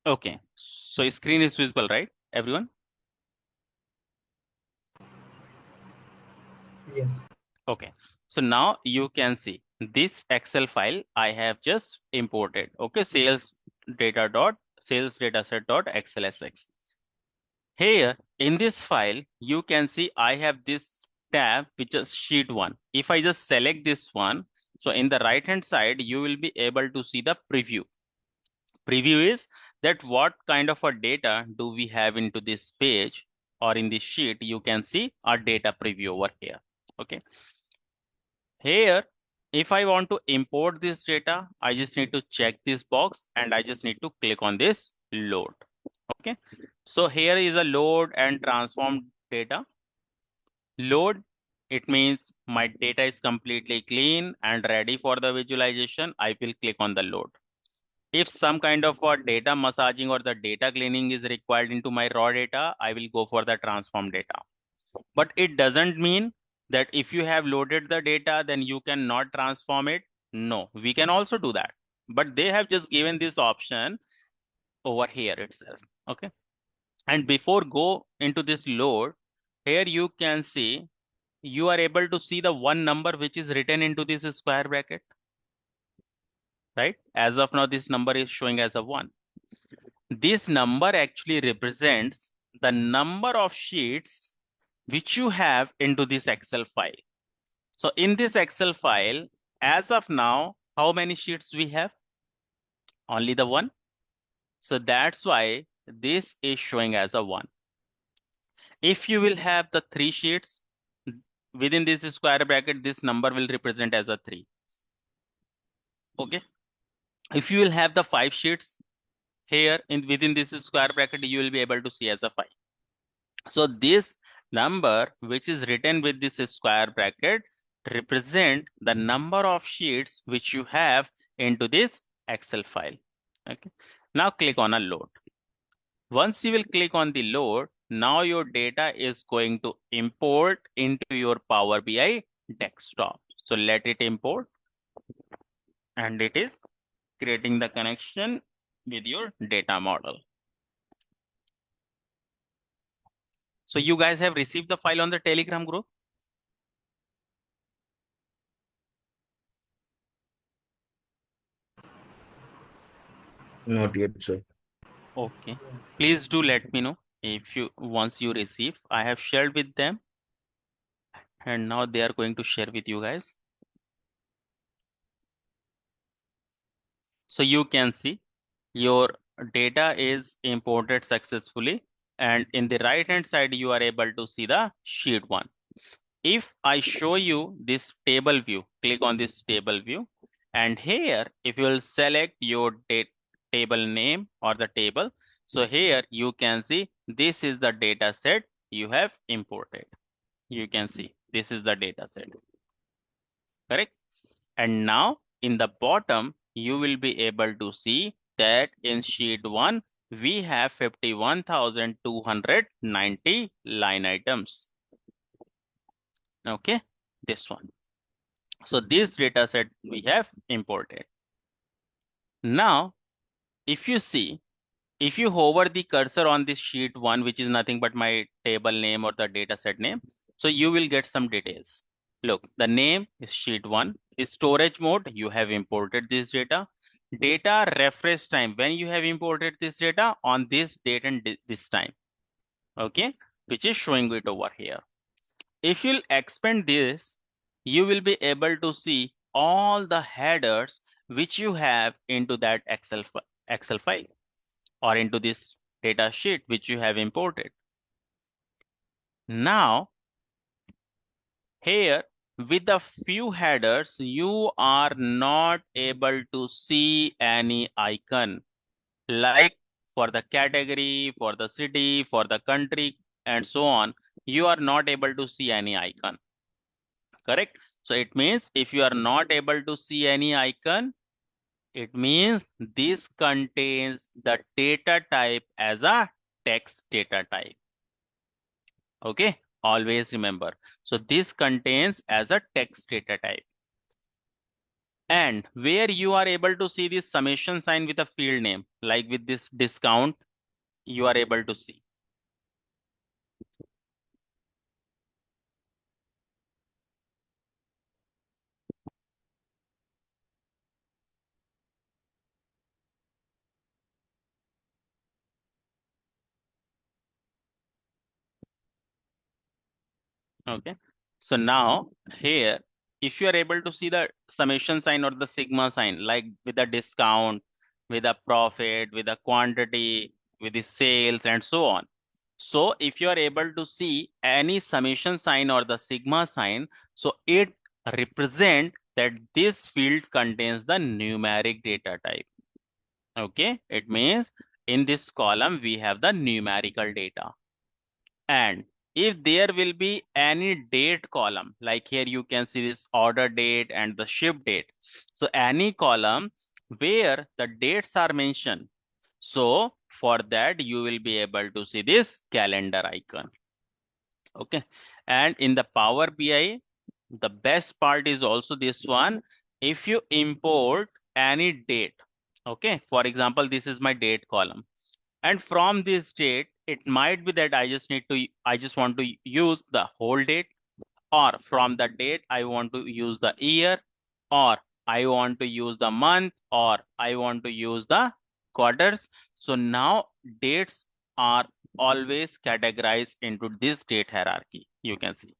S1: Okay, so screen is visible, right, everyone?
S5: Yes.
S1: Okay, so now you can see this Excel file I have just imported. Okay, sales dataset dot xlsx. Here in this file, you can see I have this tab which is sheet 1. If I just select this one, so in the right hand side, you will be able to see the preview. Preview is that what kind of a data do we have into this page or in this sheet. You can see our data preview over here. Okay. Here, if I want to import this data, I just need to check this box and I just need to click on this load. Okay. So here is a load and transform data. Load, it means my data is completely clean and ready for the visualization. I will click on the load. If some kind of a data massaging or the data cleaning is required into my raw data, I will go for the transform data. But it doesn't mean that if you have loaded the data, then you cannot transform it. No, we can also do that. But they have just given this option over here itself. Okay. And before go into this load, here you can see, you are able to see the one number which is written into this square bracket, right? As of now, this number is showing as a 1. This number actually represents the number of sheets which you have into this Excel file. So in this Excel file, as of now, how many sheets we have? Only the 1. So that's why this is showing as a 1. If you will have the 3 sheets within this square bracket, this number will represent as a 3. Okay. If you will have the 5 sheets here within this square bracket, you will be able to see as a 5. So this number which is written with this square bracket represent the number of sheets which you have into this Excel file. Okay. Now click on a load. Once you will click on the load, now your data is going to import into your Power BI desktop. So let it import, and it is creating the connection with your data model. So you guys have received the file on the Telegram group?
S5: Not yet, sir.
S1: Okay. Please do let me know if you once you receive. I have shared with them, and now they are going to share with you guys. So you can see your data is imported successfully, and in the right hand side you are able to see the sheet 1. If I show you this table view, click on this table view, and here if you will select your table name or the table, so here you can see this is the data set you have imported. You can see this is the data set, correct? And now in the bottom you will be able to see that in sheet 1 we have 51,290 line items. Okay, this one. So this data set we have imported. Now if you see, if you hover the cursor on this sheet 1, which is nothing but my table name or the data set name, so you will get some details. Look, the name is sheet 1. Is storage mode, you have imported this data. Data refresh time, when you have imported this data on this date and this time. Okay, which is showing it over here. If you'll expand this, you will be able to see all the headers which you have into that Excel file or into this data sheet which you have imported. Now, here with a few headers, you are not able to see any icon, like for the category, for the city, for the country, and so on. You are not able to see any icon, correct? So it means if you are not able to see any icon, it means this contains the data type as a text data type. Okay, always remember. So this contains as a text data type. And where you are able to see this summation sign with a field name, like with this discount, you are able to see. Okay, so now here, if you are able to see the summation sign or the sigma sign, like with a discount, with a profit, with a quantity, with the sales, and so on. So if you are able to see any summation sign or the sigma sign, so it represent that this field contains the numeric data type. Okay, it means in this column we have the numerical data. And if there will be any date column, like here you can see this order date and the ship date. So any column where the dates are mentioned, so for that you will be able to see this calendar icon. Okay, and in the Power BI, the best part is also this one. If you import any date, okay, for example, this is my date column, and from this date, it might be that I just want to use the whole date, or from the date I want to use the year, or I want to use the month, or I want to use the quarters. So now dates are always categorized into this date hierarchy. You can see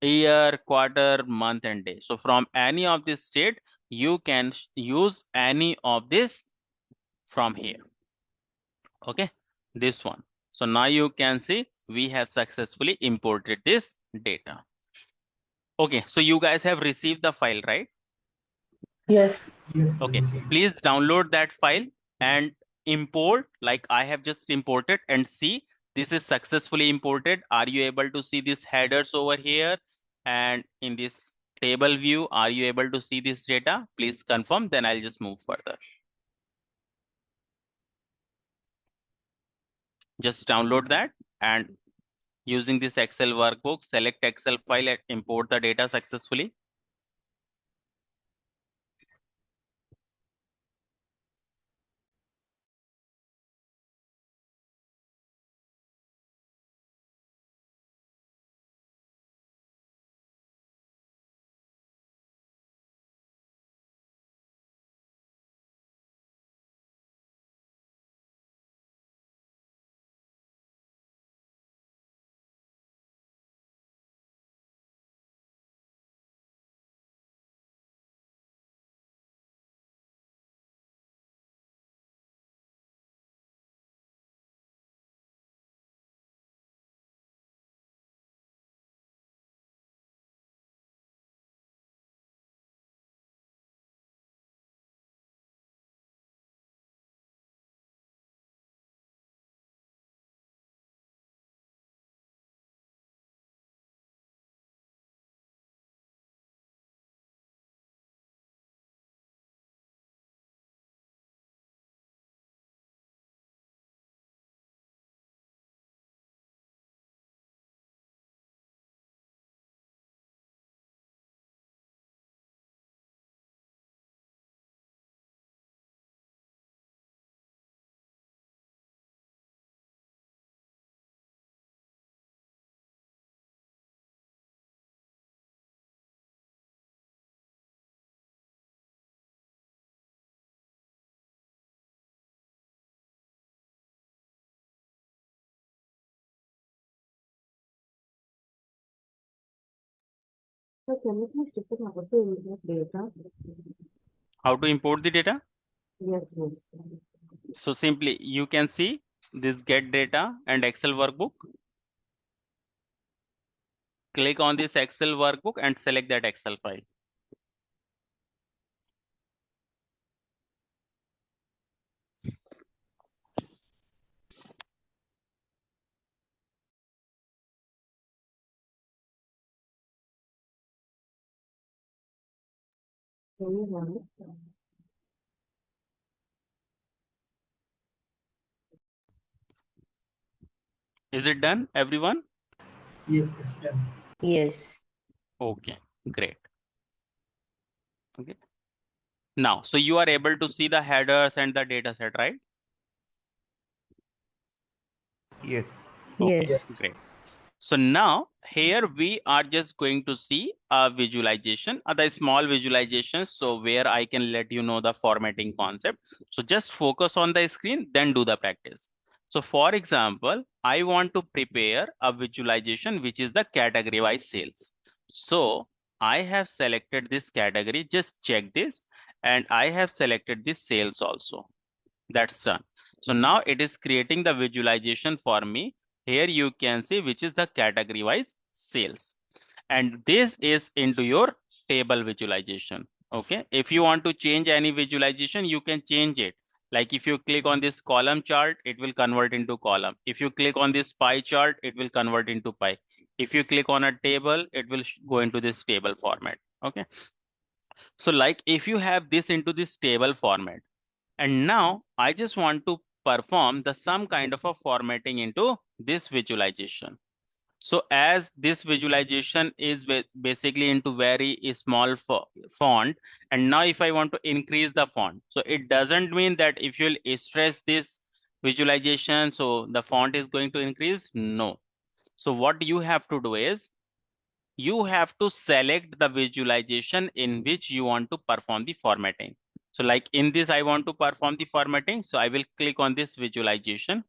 S1: year, quarter, month, and day. So from any of this state, you can use any of this from here. Okay, this one. So now you can see we have successfully imported this data. Okay, so you guys have received the file, right?
S6: Yes.
S8: Yes, we
S1: Okay,
S8: received.
S1: please download that file and import like I have just imported, and see this is successfully imported. Are you able to see these headers over here? And in this table view, are you able to see this data? Please confirm, then I'll just move further. Just download that, and using this Excel workbook, select Excel file and import the data successfully.
S2: So can you please repeat how to import data?
S1: How to import the data?
S2: Yes, yes.
S1: So simply you can see this get data and Excel workbook. Click on this Excel workbook and select that Excel file.
S2: Can you run it?
S1: Is it done, everyone?
S8: Yes, it's done.
S6: Yes.
S1: Okay, great. Okay. Now, so you are able to see the headers and the data set, right?
S5: Yes.
S1: Okay,
S6: Yes.
S1: great. So now here we are just going to see a visualization, the small visualizations. So where I can let you know the formatting concept. So just focus on the screen, then do the practice. So for example, I want to prepare a visualization, which is the category wise sales. So I have selected this category, just check this, and I have selected this sales also. That's done. So now it is creating the visualization for me. Here you can see which is the category wise sales. And this is into your table visualization. Okay. If you want to change any visualization, you can change it. Like if you click on this column chart, it will convert into column. If you click on this pie chart, it will convert into pie. If you click on a table, it will go into this table format. Okay. So like if you have this into this table format, and now I just want to perform the some kind of a formatting into this visualization. So as this visualization is basically into very small font, and now if I want to increase the font, so it doesn't mean that if you'll stress this visualization, so the font is going to increase. No. So what you have to do is you have to select the visualization in which you want to perform the formatting. So like in this, I want to perform the formatting. So I will click on this visualization.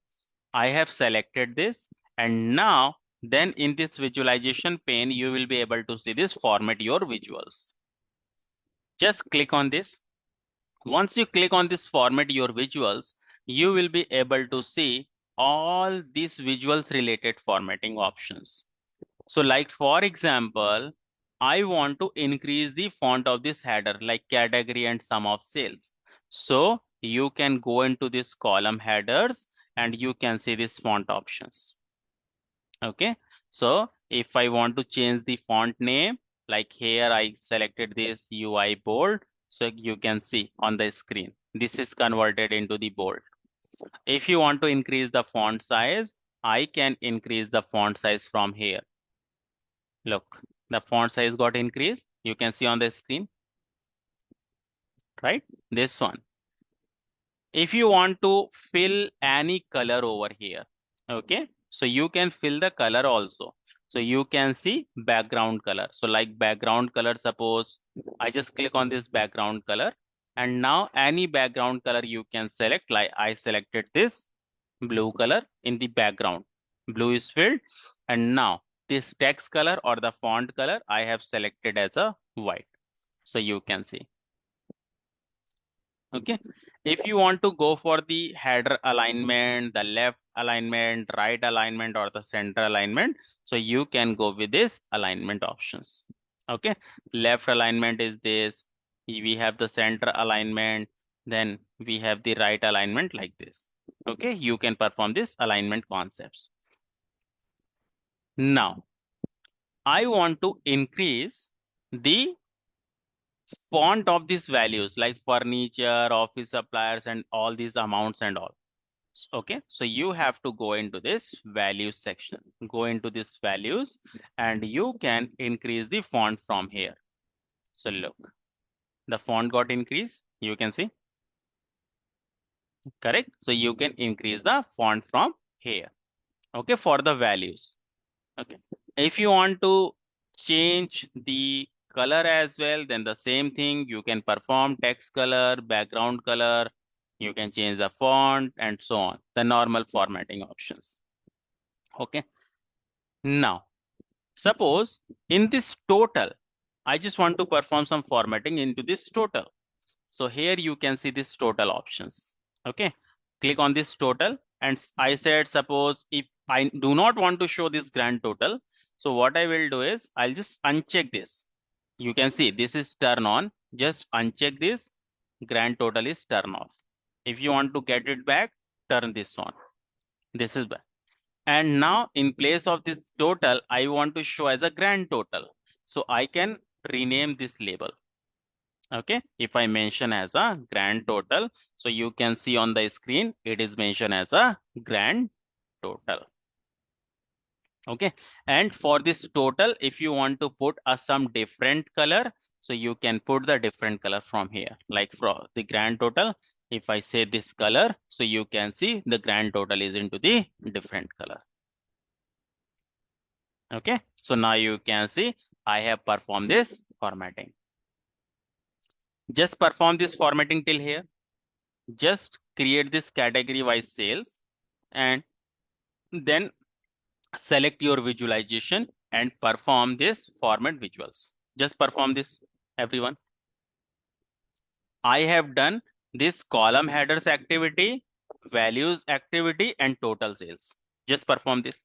S1: I have selected this, and now then in this visualization pane, you will be able to see this format your visuals. Just click on this. Once you click on this format your visuals, you will be able to see all these visuals related formatting options. So like for example, I want to increase the font of this header like category and sum of sales. So you can go into this column headers and you can see this font options. Okay. So if I want to change the font name, like here I selected this UI bold. So you can see on the screen, this is converted into the bold. If you want to increase the font size, I can increase the font size from here. Look, the font size got increased. You can see on the screen, right? This one. If you want to fill any color over here, okay, so you can fill the color also. So you can see background color. So like background color, suppose I just click on this background color, and now any background color you can select. Like I selected this blue color in the background. Blue is filled, and now this text color or the font color I have selected as a white. So you can see. Okay. If you want to go for the header alignment, the left alignment, right alignment, or the center alignment, so you can go with this alignment options. Okay. Left alignment is this. We have the center alignment. Then we have the right alignment like this. Okay. You can perform this alignment concepts. Now, I want to increase the font of these values like furniture, office suppliers, and all these amounts and all. Okay, so you have to go into this values section, go into this values, and you can increase the font from here. So look, the font got increased, you can see, correct? So you can increase the font from here, okay, for the values. Okay, if you want to change the color as well, then the same thing, you can perform text color, background color, you can change the font and so on, the normal formatting options. Okay, now suppose in this total, I just want to perform some formatting into this total. So here you can see this total options. Okay, click on this total, and I said suppose if I do not want to show this grand total, so what I will do is I'll just uncheck this. You can see this is turn on. Just uncheck this. Grand total is turn off. If you want to get it back, turn this on. This is back. And now in place of this total, I want to show as a grand total. So I can rename this label. Okay, if I mention as a grand total, so you can see on the screen, it is mentioned as a grand total. Okay, and for this total, if you want to put some different color, so you can put the different color from here. Like for the grand total, if I say this color, so you can see the grand total is into the different color. Okay, so now you can see I have performed this formatting. Just perform this formatting till here. Just create this category wise sales, and then select your visualization and perform this format visuals. Just perform this, everyone. I have done this column headers activity, values activity, and total sales. Just perform this.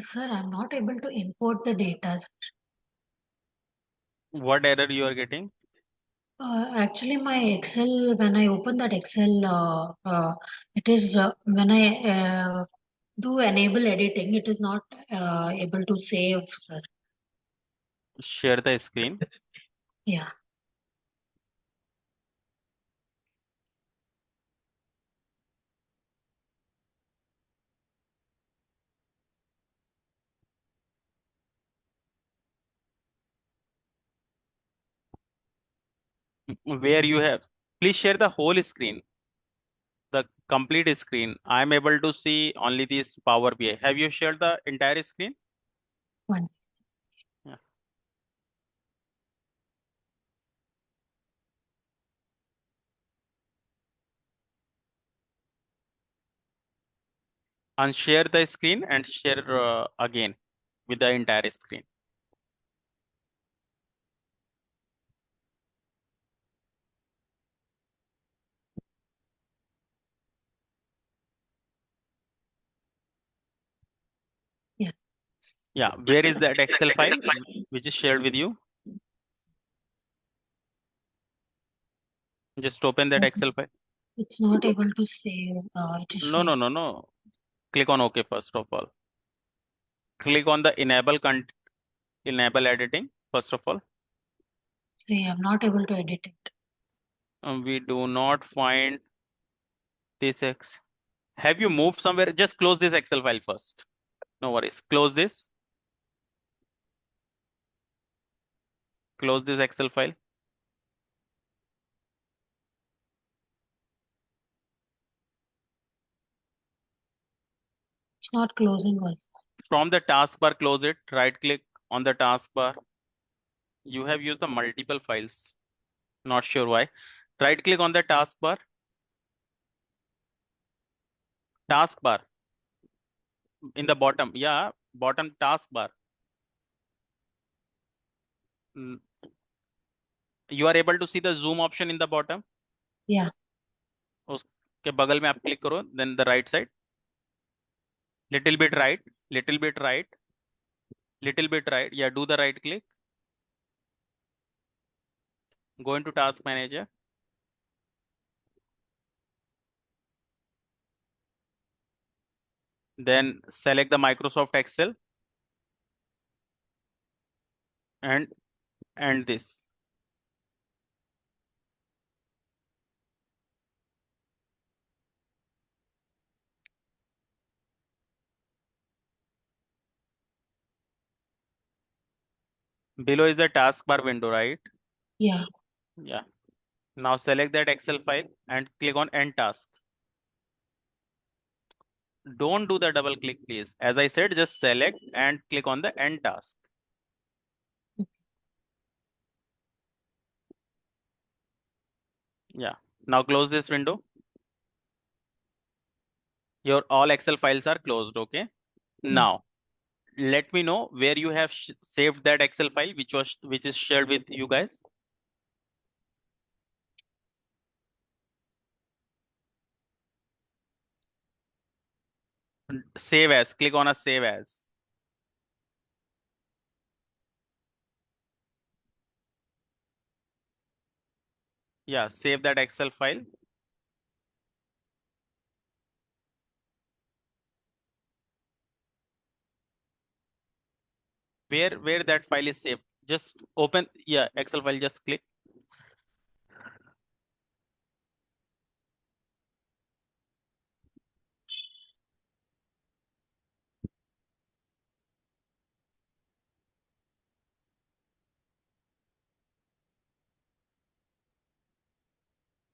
S9: Sir, I'm not able to import the data.
S1: What error you are getting?
S9: Actually, my Excel, when I open that Excel, it is when I do enable editing, it is not able to save, sir.
S1: Share the screen.
S9: Yeah.
S1: Where you have, please share the whole screen, the complete screen. I'm able to see only this Power BI. Have you shared the entire screen?
S9: One.
S1: Yeah. Unshare the screen and share again with the entire screen.
S9: Yeah.
S1: Yeah, where is that Excel file which is shared with you? Just open that Excel file.
S9: It's not able to save. It is
S1: No, no,
S9: showing.
S1: no, no. Click on OK first of all. Click on the enable editing first of all.
S9: See, I'm not able to edit it.
S1: We do not find this X. Have you moved somewhere? Just close this Excel file first. No worries. Close this. Close this Excel file.
S9: It's not closing also.
S1: From the taskbar, close it. Right click on the taskbar. You have used the multiple files. Not sure why. Right click on the taskbar. Taskbar. In the bottom. Yeah, bottom taskbar. You are able to see the zoom option in the bottom.
S9: Yeah.
S1: उसके बगल में आप click करो. Then the right side. Little bit right. Little bit right. Little bit right. Yeah, do the right click. Go into task manager. Then select the Microsoft Excel and end this. Below is the taskbar window, right?
S9: Yeah.
S1: Yeah. Now select that Excel file and click on end task. Don't do the double click, please. As I said, just select and click on the end task. Yeah. Now close this window. Your all Excel files are closed, okay? Now, let me know where you have saved that Excel file which is shared with you guys. Save as. Click on a save as. Yeah, save that Excel file. Where that file is saved. Just open, yeah, Excel file, just click.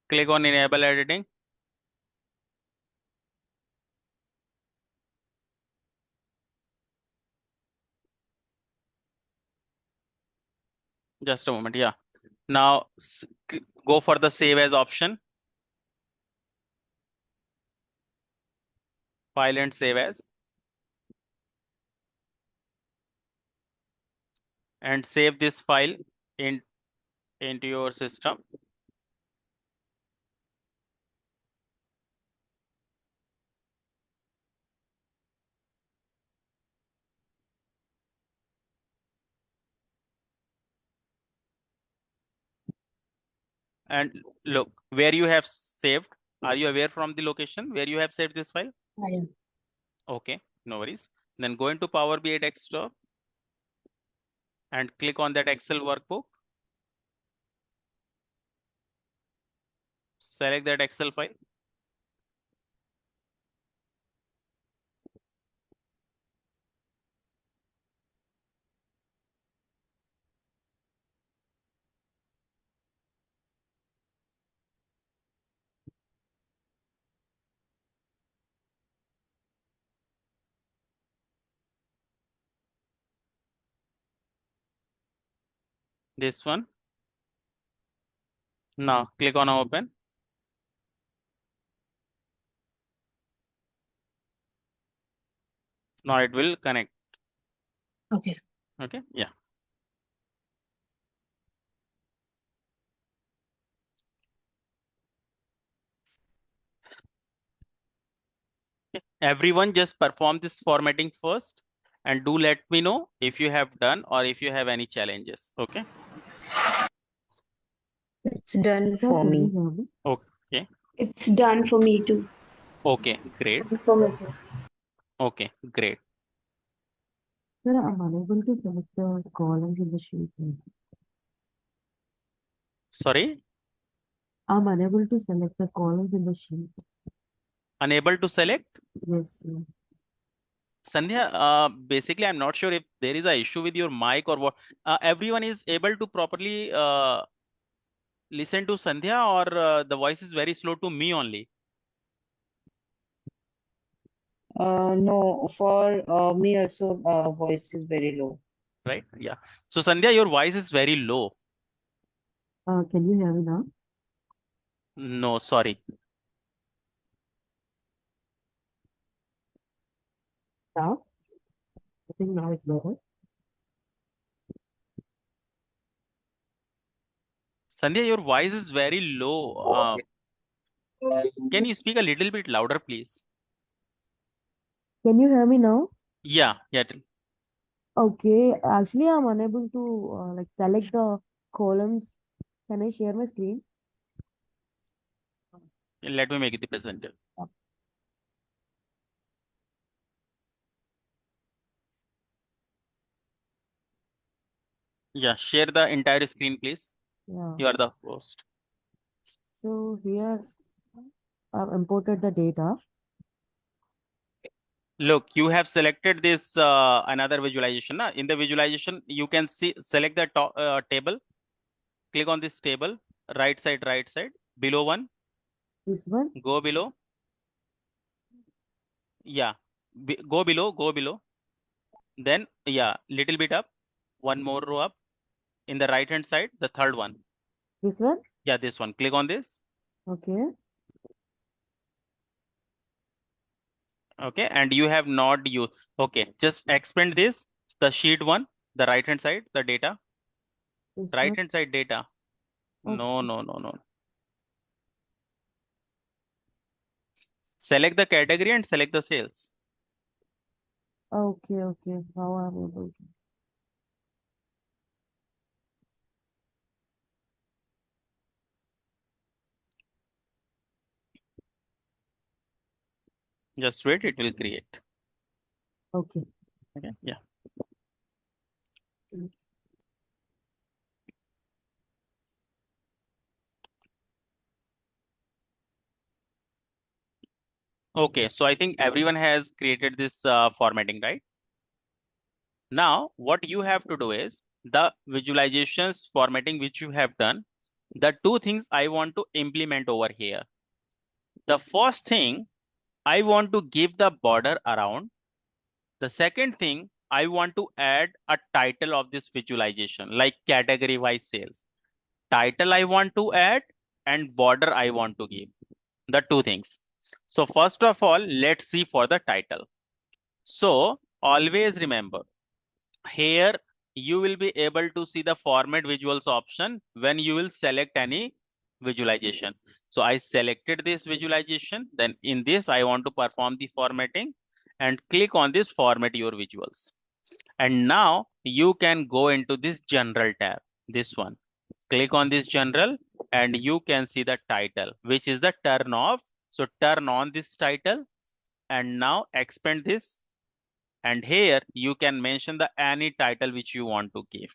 S1: Click on enable editing. Just a moment, yeah. Now go for the save as option. File and save as. And save this file into your system. And look, where you have saved, are you aware from the location where you have saved this file?
S9: I am.
S1: Okay, no worries. Then go into Power BI desktop and click on that Excel workbook. Select that Excel file. This one. Now click on open. Now it will connect.
S9: Okay.
S1: Okay, yeah. Okay. Everyone just perform this formatting first and do let me know if you have done or if you have any challenges. Okay.
S6: It's done
S2: Sir,
S6: for
S2: can you
S6: me.
S2: hear me?
S1: Okay.
S3: It's done for me too.
S1: Okay, great.
S3: Information.
S1: Okay, great.
S2: Sir, I'm unable to select the columns in the sheet.
S1: Sorry,
S2: I'm unable to select the columns in the sheet.
S1: unable to select.
S2: Yes, sir.
S1: Sandhya, basically, I'm not sure if there is a issue with your mic or what. Everyone is able to properly listen to Sandhya, or the voice is very slow to me only,
S6: No, for me also, voice is very low.
S1: right? Yeah. So Sandhya, your voice is very low.
S2: Can you hear me now?
S1: No, sorry.
S2: Now? I think now it's better.
S1: Sandhya, your voice is very low. Can you speak a little bit louder, please?
S2: Can you hear me now?
S1: Yeah, yeah.
S2: Okay, actually, I'm unable to like select the columns. Can I share my screen?
S1: Let me make it the presenter. Yeah, share the entire screen, please.
S2: Yeah.
S1: You are the host.
S2: So here I've imported the data.
S1: Look, you have selected this another visualization. Na? In the visualization, you can see select the top, table. Click on this table, right side, below one.
S2: This one,
S1: Go below. Yeah, go below. Then yeah, little bit up. One more row up. In the right hand side, the third one.
S2: this one.
S1: Yeah, this one. Click on this.
S2: Okay.
S1: Okay, and you have not used. Okay, just expand this. The sheet one, the right hand side, the data.
S2: This
S1: Right
S2: one.
S1: hand side data. No,
S2: Okay.
S1: no, no, no. Select the category and select the sales.
S2: Okay. Okay. Now I'm able to.
S1: Just wait, it will create.
S2: Okay.
S1: Okay, yeah. Okay, so I think everyone has created this formatting, right? Now, what you have to do is the visualizations formatting which you have done, the two things I want to implement over here. The first thing, I want to give the border around. The second thing, I want to add a title of this visualization, like category wise sales. Title I want to add and border I want to give. The two things. So first of all, let's see for the title. So always remember, here you will be able to see the format visuals option when you will select any visualization. So I selected this visualization. Then in this, I want to perform the formatting and click on this format your visuals. And now you can go into this general tab, this one. Click on this general and you can see the title, which is the turn off. So turn on this title and now expand this. And here you can mention the any title which you want to give.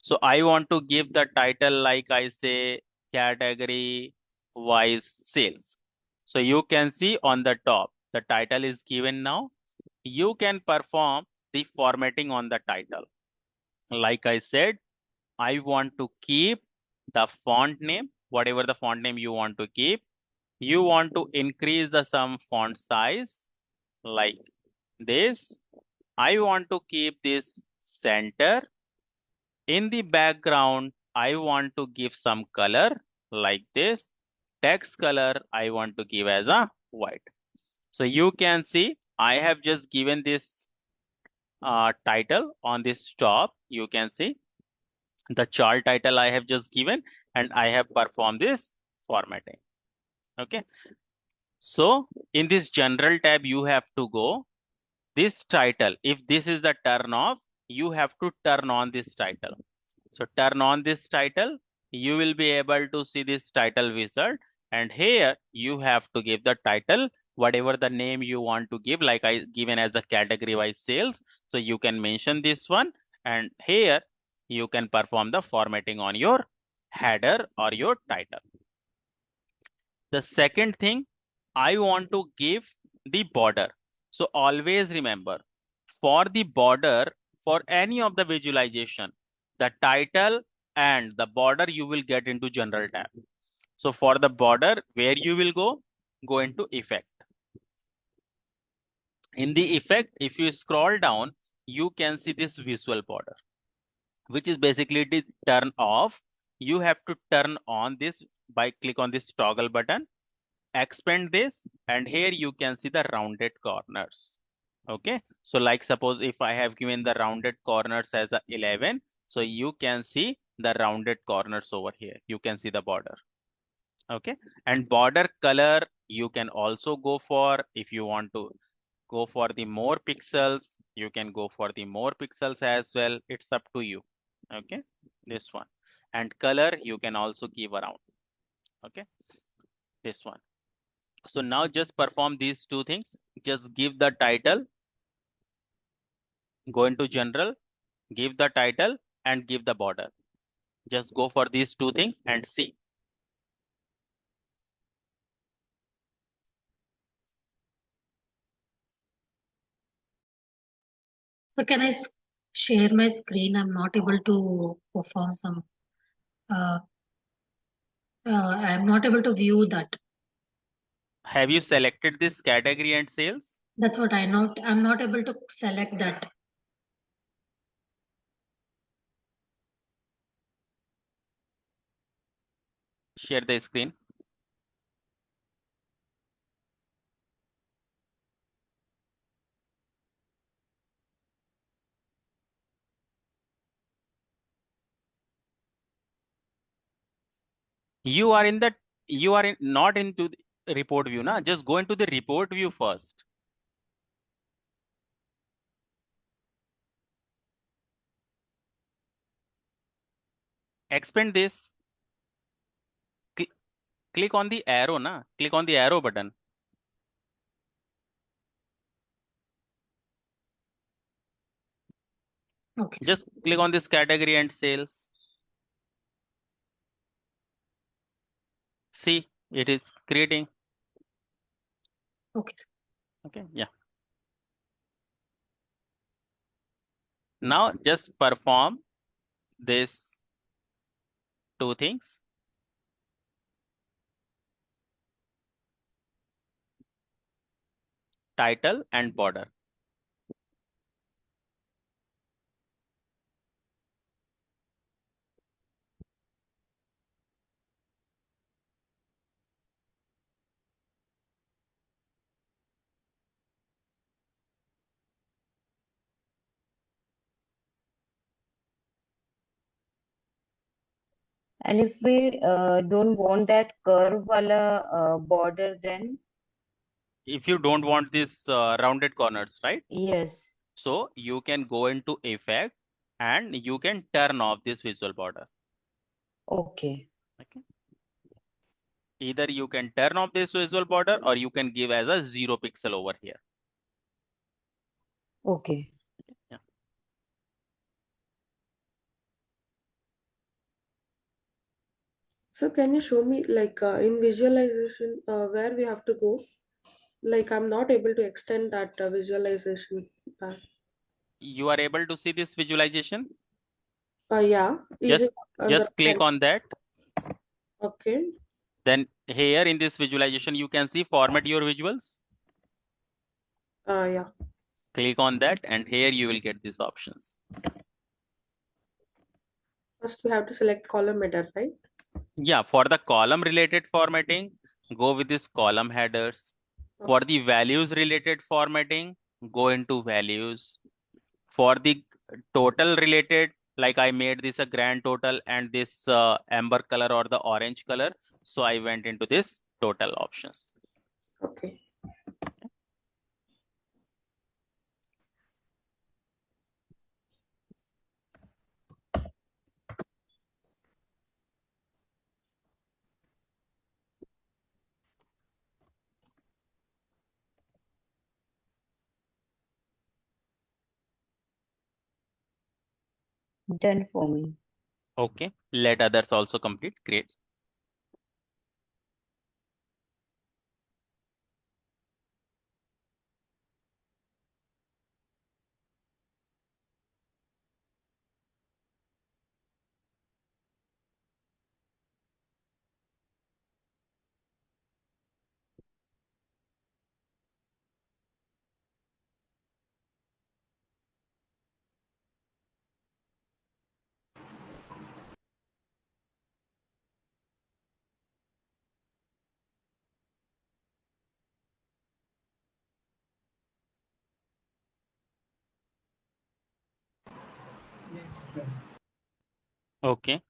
S1: So I want to give the title like I say category wise sales. So you can see on the top, the title is given now. You can perform the formatting on the title. Like I said, I want to keep the font name, whatever the font name you want to keep. You want to increase the some font size like this. I want to keep this center. In the background, I want to give some color like this. Text color, I want to give as a white. So you can see, I have just given this title on this top. You can see the chart title I have just given and I have performed this formatting. Okay. So in this general tab, you have to go this title. If this is the turn off, you have to turn on this title. So turn on this title, you will be able to see this title wizard. And here you have to give the title, whatever the name you want to give, like I given as a category wise sales. So you can mention this one. And here you can perform the formatting on your header or your title. The second thing, I want to give the border. So always remember, for the border, for any of the visualization, the title and the border you will get into general tab. So for the border, where you will go? Go into effect. In the effect, if you scroll down, you can see this visual border, which is basically the turn off. You have to turn on this by click on this toggle button. Expand this and here you can see the rounded corners. Okay, so like suppose if I have given the rounded corners as a 11, so you can see the rounded corners over here. You can see the border. Okay, and border color you can also go for, if you want to go for the more pixels, you can go for the more pixels as well. It's up to you. Okay, this one. And color you can also give around. Okay, this one. So now just perform these two things. Just give the title, go into general, give the title and give the border. Just go for these two things and see.
S9: So can I share my screen? I'm not able to perform some. I'm not able to view that.
S1: Have you selected this category and sales?
S9: That's what I'm not able to select that.
S1: Share the screen. You are in the, not into the report view, na? Just go into the report view first. Expand this. Click on the arrow, na? Click on the arrow button.
S9: Okay.
S1: Just click on this category and sales. See, it is creating.
S9: Okay.
S1: Okay, yeah. Now just perform this two things. Title and border.
S6: And if we don't want that curve wala border, then
S1: If you don't want this rounded corners, right?
S6: yes.
S1: So you can go into effect and you can turn off this visual border.
S6: Okay.
S1: Okay. Either you can turn off this visual border or you can give as a 0 pixel over here.
S6: Okay.
S1: Yeah.
S4: So can you show me like in visualization where we have to go? Like I'm not able to extend that visualization back.
S1: You are able to see this visualization.
S4: Yeah. Is it
S1: Just
S4: on the
S1: click
S4: right?
S1: on that.
S4: Okay.
S1: Then here in this visualization, you can see format your visuals.
S4: Yeah.
S1: Click on that and here you will get these options.
S4: First we have to select column header, right?
S1: Yeah, for the column related formatting, go with this column headers. For
S4: Okay.
S1: the values related formatting, go into values. For the total related, like I made this a grand total and this amber color or the orange color. So I went into this total options.
S4: Okay.
S6: Done for me.
S1: Okay, let others also complete. Great.
S8: Yes, done.
S1: Okay.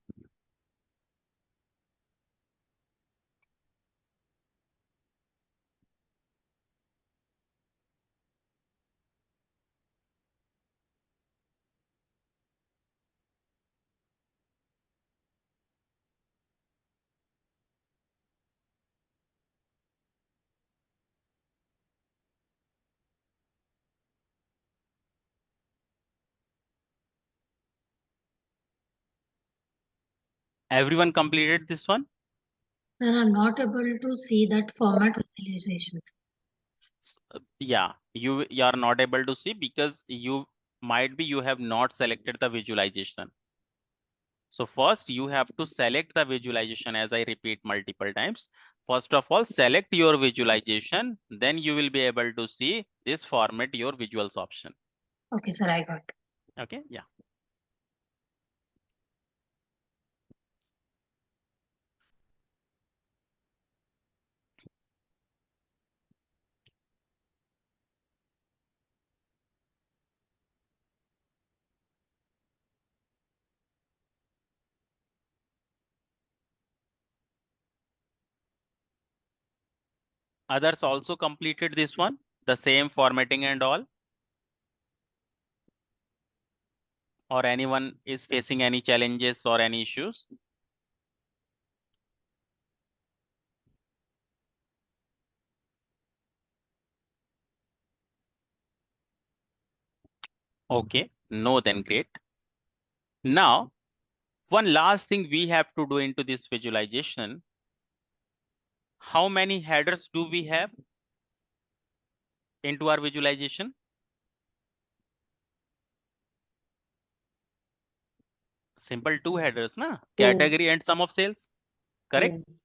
S1: Everyone completed this one?
S9: Then I'm not able to see that format visualization.
S1: Yeah, you are not able to see because you might be you have not selected the visualization. So first you have to select the visualization, as I repeat multiple times. First of all, select your visualization, then you will be able to see this format your visuals option.
S9: Okay, sir, I got.
S1: Okay, yeah. Others also completed this one, the same formatting and all, or anyone is facing any challenges or any issues? Okay, no, then great. Now, one last thing we have to do into this visualization. How many headers do we have into our visualization? Simple, two headers, na? Category and sum of sales, correct?
S6: Yes.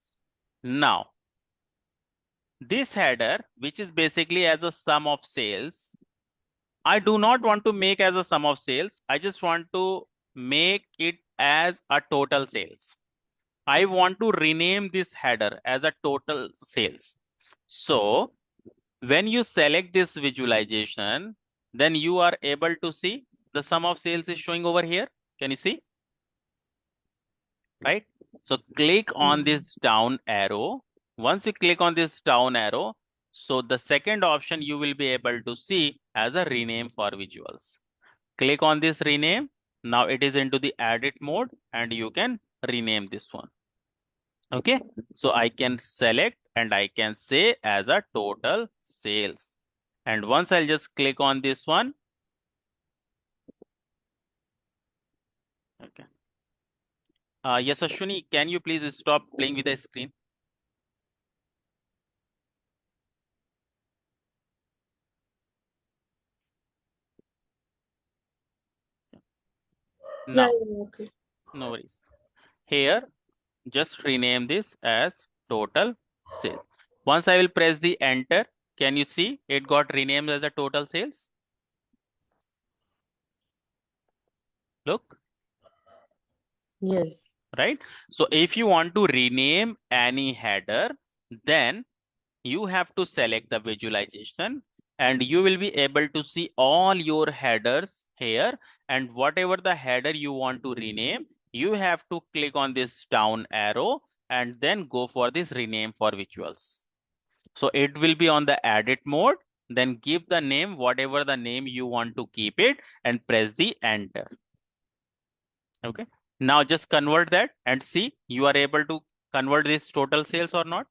S1: Now, this header, which is basically as a sum of sales, I do not want to make as a sum of sales. I just want to make it as a total sales. I want to rename this header as a total sales. So when you select this visualization, then you are able to see the sum of sales is showing over here. Can you see? Right? So click on this down arrow. Once you click on this down arrow, so the second option you will be able to see as a rename for visuals. Click on this rename. Now it is into the edit mode and you can rename this one. Okay, so I can select and I can say as a total sales. And once I'll just click on this one. Okay. Yes, Ashwini, can you please stop playing with the screen? Now,
S4: Okay.
S1: no worries. Here, just rename this as total sales. Once I will press the enter, can you see it got renamed as a total sales? Look,
S6: Yes.
S1: right? So if you want to rename any header, then you have to select the visualization and you will be able to see all your headers here, and whatever the header you want to rename, you have to click on this down arrow and then go for this rename for visuals. So it will be on the edit mode, then give the name, whatever the name you want to keep it, and press the enter. Okay, now just convert that and see you are able to convert this total sales or not.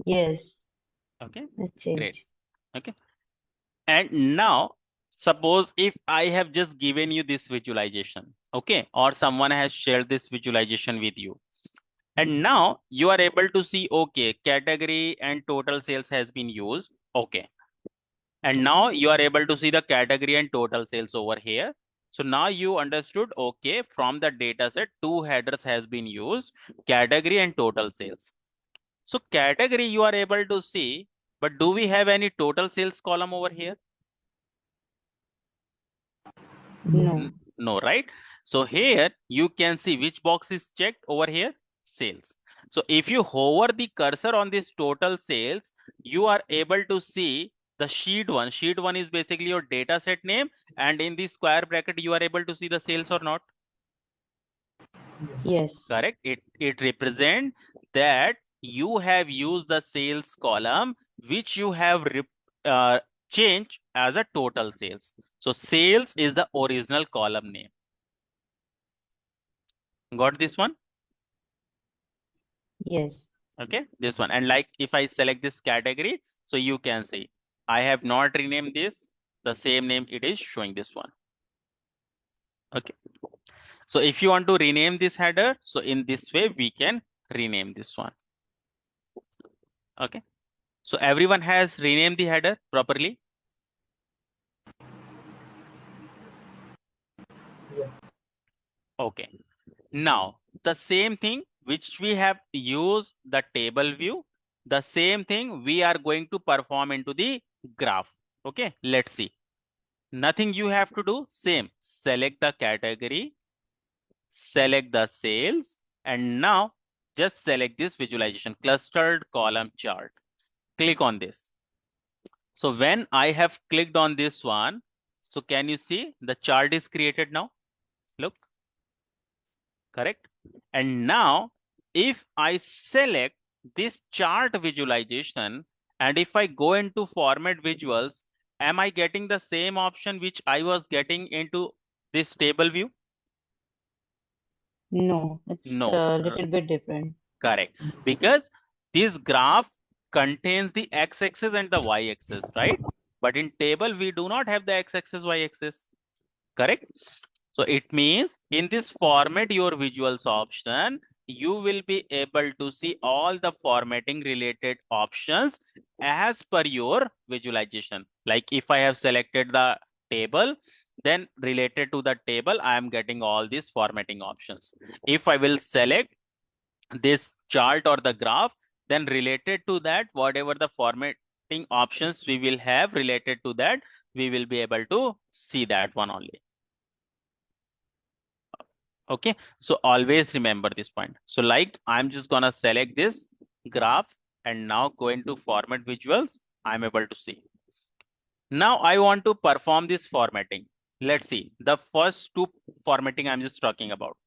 S6: Yes.
S1: Okay,
S6: Let's
S1: great.
S6: change.
S1: Okay, and now suppose if I have just given you this visualization, okay, or someone has shared this visualization with you, and now you are able to see, okay, category and total sales has been used. Okay, and now you are able to see the category and total sales over here. So now you understood, okay, from the data set, two headers has been used, category and total sales. So category you are able to see, but do we have any total sales column over here?
S6: No.
S1: No, right? So here you can see which box is checked over here, sales. So if you hover the cursor on this total sales, you are able to see the sheet one. Sheet one is basically your data set name, and in the square bracket you are able to see the sales or not?
S8: Yes.
S6: Yes.
S1: Correct. It represents that you have used the sales column which you have uh, changed as a total sales. So sales is the original column name. Got this one?
S6: Yes.
S1: Okay, this one. And like if I select this category, so you can see I have not renamed this, the same name it is showing this one. Okay, so if you want to rename this header, so in this way we can rename this one. Okay, so everyone has renamed the header properly.
S8: Yes.
S1: Okay, now the same thing which we have used the table view, the same thing we are going to perform into the graph. Okay, let's see. Nothing you have to do, same, select the category, select the sales, and now just select this visualization, clustered column chart. Click on this. So when I have clicked on this one, so can you see the chart is created now? Look, correct? And now if I select this chart visualization and if I go into format visuals, am I getting the same option which I was getting into this table view?
S6: No. It's
S1: No,
S6: a little bit different.
S1: correct. Because this graph contains the x-axis and the y-axis, right? But in table, we do not have the x-axis, y-axis, correct? So it means in this format your visuals option, you will be able to see all the formatting related options as per your visualization. Like if I have selected the table, then related to the table, I am getting all these formatting options. If I will select this chart or the graph, then related to that, whatever the formatting options we will have related to that, we will be able to see that one only. Okay, so always remember this point. So like I'm just gonna select this graph and now go into format visuals. I'm able to see. Now I want to perform this formatting. Let's see the first two formatting I'm just talking about.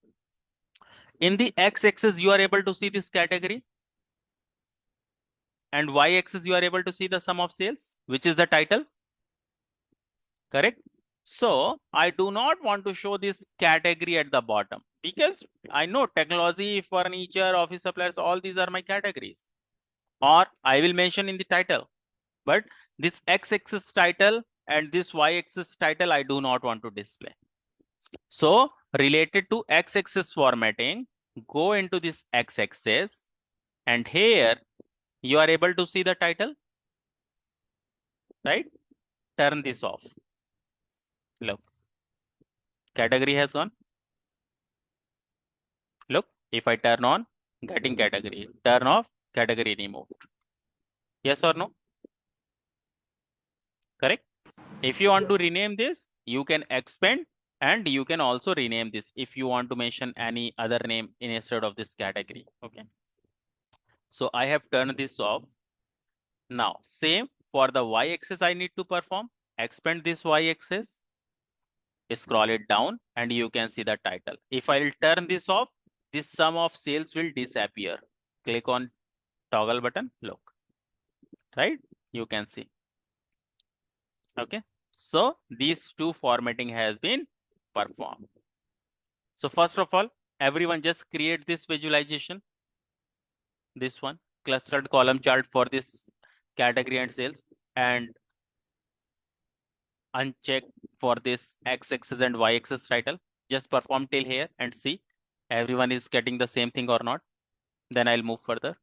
S1: In the x-axis, you are able to see this category, and y-axis you are able to see the sum of sales, which is the title. Correct? So I do not want to show this category at the bottom because I know technology, furniture, office supplies, all these are my categories. Or I will mention in the title. But this x-axis title and this y-axis title, I do not want to display. So related to x-axis formatting, go into this x-axis, and here you are able to see the title, right? Turn this off. Look, category has gone. Look, if I turn on, getting category. Turn off, category removed. Yes or no? Correct? If you want to rename this, you can expand, and you can also rename this if you want to mention any other name instead of this category. Okay. So I have turned this off. Now, same for the y-axis I need to perform. Expand this y-axis, scroll it down, and you can see the title. If I will turn this off, this sum of sales will disappear. Click on toggle button, look, right? You can see. Okay. So these two formatting has been performed. So first of all, everyone just create this visualization. This one, clustered column chart for this category and sales, and uncheck for this x-axis and y-axis title. Just perform till here and see everyone is getting the same thing or not. Then I'll move further.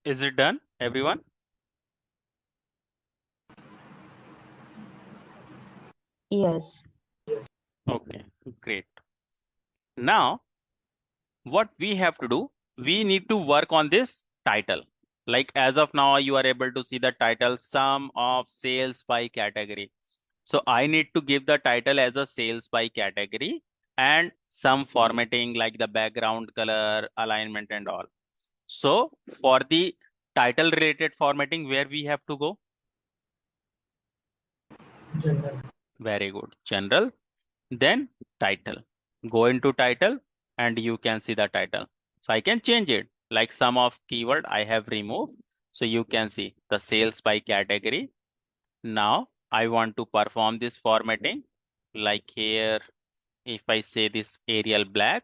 S1: Is it done, everyone?
S6: Yes.
S1: Okay, great. Now, what we have to do, we need to work on this title. Like as of now, you are able to see the title, sum of sales by category. So I need to give the title as a sales by category and some formatting like the background color, alignment and all. So for the title related formatting, where we have to go?
S8: General.
S1: Very good. General, then title. Go into title and you can see the title. So I can change it like sum of keyword I have removed. So you can see the sales by category. Now I want to perform this formatting like here. If I say this Arial black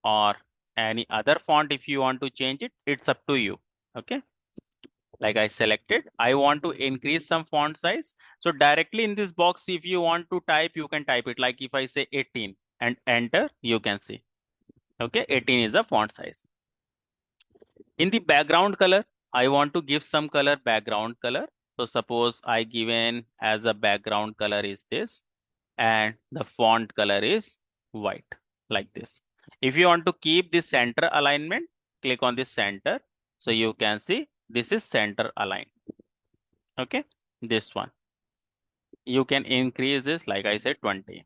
S1: or any other font, if you want to change it, it's up to you. Okay. Like I selected, I want to increase some font size. So directly in this box, if you want to type, you can type it. Like if I say 18 and enter, you can see. Okay, 18 is the font size. In the background color, I want to give some color, background color. So suppose I given as a background color is this, and the font color is white, like this. If you want to keep the center alignment, click on the center. So you can see this is center aligned. Okay, this one. You can increase this, like I said, 20.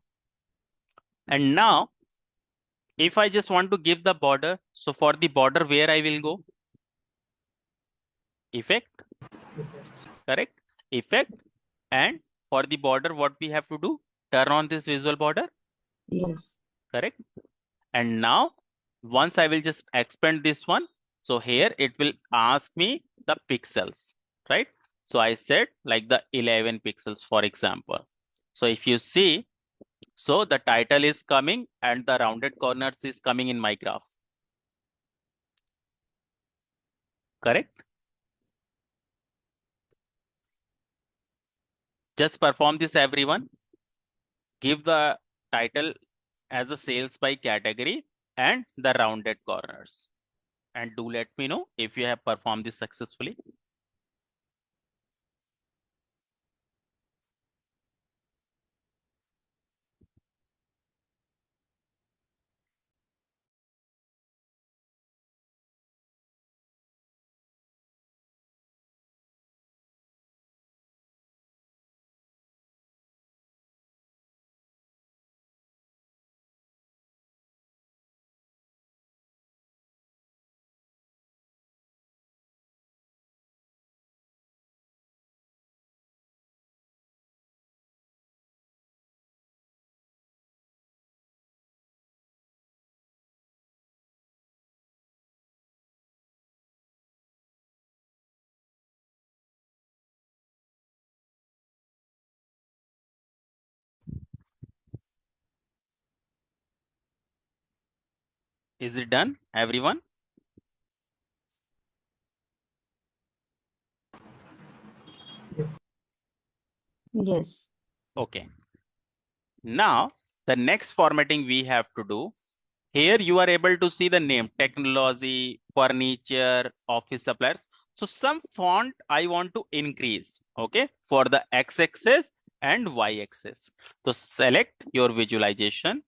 S1: And now, if I just want to give the border, so for the border, where I will go? Effect, correct? Effect. And for the border, what we have to do? Turn on this visual border,
S6: Yes.
S1: correct? And now, once I will just expand this one, so here it will ask me the pixels, right? So I said like the 11 pixels, for example. So if you see, so the title is coming and the rounded corners is coming in my graph, correct? Just perform this, everyone. Give the title as a sales by category and the rounded corners. And do let me know if you have performed this successfully. Is it done, everyone?
S8: Yes.
S6: Yes.
S1: Okay. Now, the next formatting we have to do. Here you are able to see the name, technology, furniture, office suppliers. So some font I want to increase, okay, for the x-axis and y-axis. So select your visualization,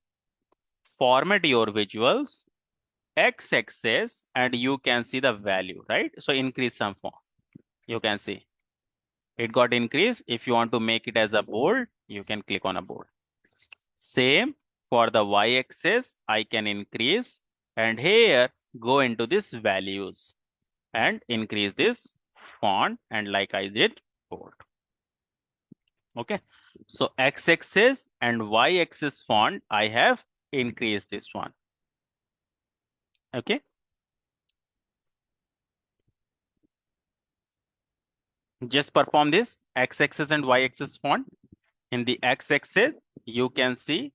S1: format your visuals, x-axis, and you can see the value, right? So increase some font. You can see it got increased. If you want to make it as a bold, you can click on a bold. Same for the y-axis, I can increase, and here go into this values and increase this font, and like I did, bold. Okay, so x-axis and y-axis font, I have increased this one. Okay, just perform this x-axis and y-axis font. In the x-axis, you can see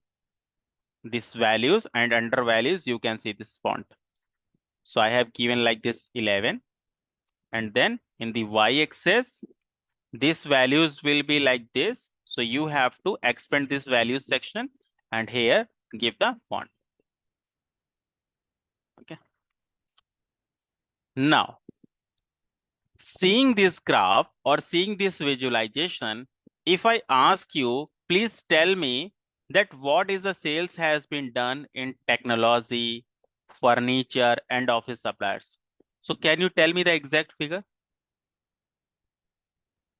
S1: these values, and under values, you can see this font. So I have given like this 11, and then in the y-axis, these values will be like this. So you have to expand this values section, and here give the font. Okay. Now, seeing this graph or seeing this visualization, if I ask you, please tell me that what is the sales has been done in technology, furniture, and office suppliers. So can you tell me the exact figure?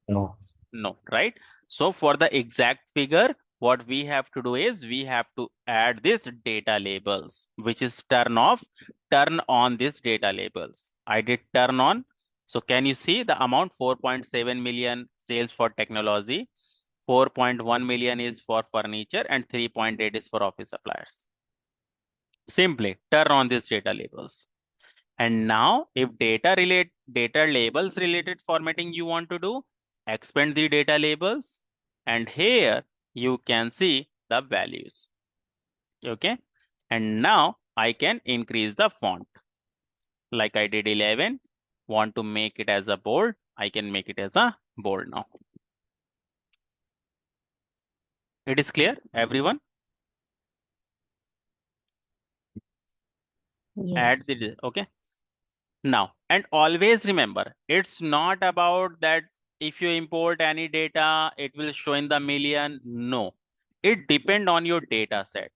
S5: No.
S1: No, right? So for the exact figure, what we have to do is we have to add this data labels, which is turn on this data labels. I did turn on. So can you see the amount? 4.7 million sales for technology, 4.1 million is for furniture, and 3.8 is for office suppliers. Simply turn on these data labels. And now if data labels related formatting you want to do, expand the data labels, and here you can see the values. Okay. And now I can increase the font. Like I did 11, want to make it as a bold, I can make it as a bold now. It is clear, everyone?
S6: Yes.
S1: Add the, okay. Now And always remember, it's not about that if you import any data, it will show in the million. No, it depends on your data set.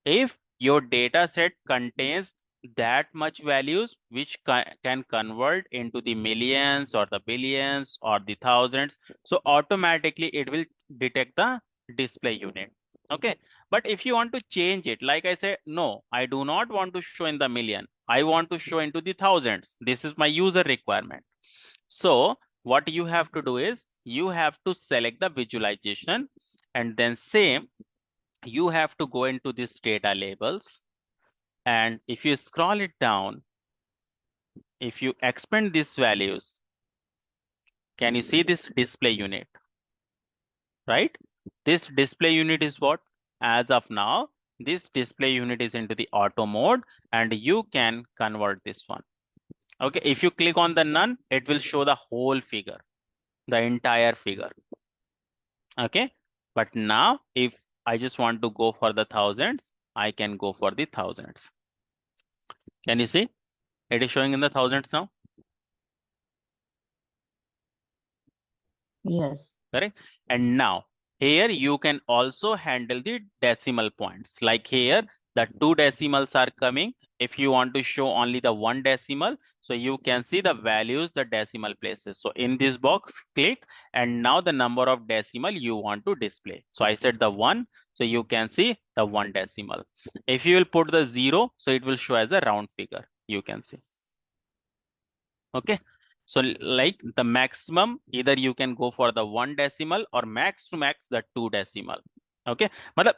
S1: If your data set contains that much values which can convert into the millions or the billions or the thousands, so automatically it will detect the display unit. Okay, but if you want to change it, like I said, no, I do not want to show in the million, I want to show into the thousands. This is my user requirement. So what you have to do is you have to select the visualization, and then same, you have to go into this data labels, and if you scroll it down, if you expand these values, can you see this display unit, right? This display unit is what? As of now, this display unit is into the auto mode, and you can convert this one. Okay, if you click on the none, it will show the whole figure, the entire figure. Okay, but now if I just want to go for the thousands, I can go for the thousands. Can you see? It is showing in the thousands now.
S6: Yes.
S1: Correct. And now here you can also handle the decimal points. Like here, the 2 decimals are coming. If you want to show only the 1 decimal, so you can see the values, the decimal places. So in this box, click, and now the number of decimal you want to display. So I said the 1, so you can see the 1 decimal. If you will put the 0, so it will show as a round figure, you can see. Okay, so like the maximum, either you can go for the 1 decimal or max to max the 2 decimal. Okay, but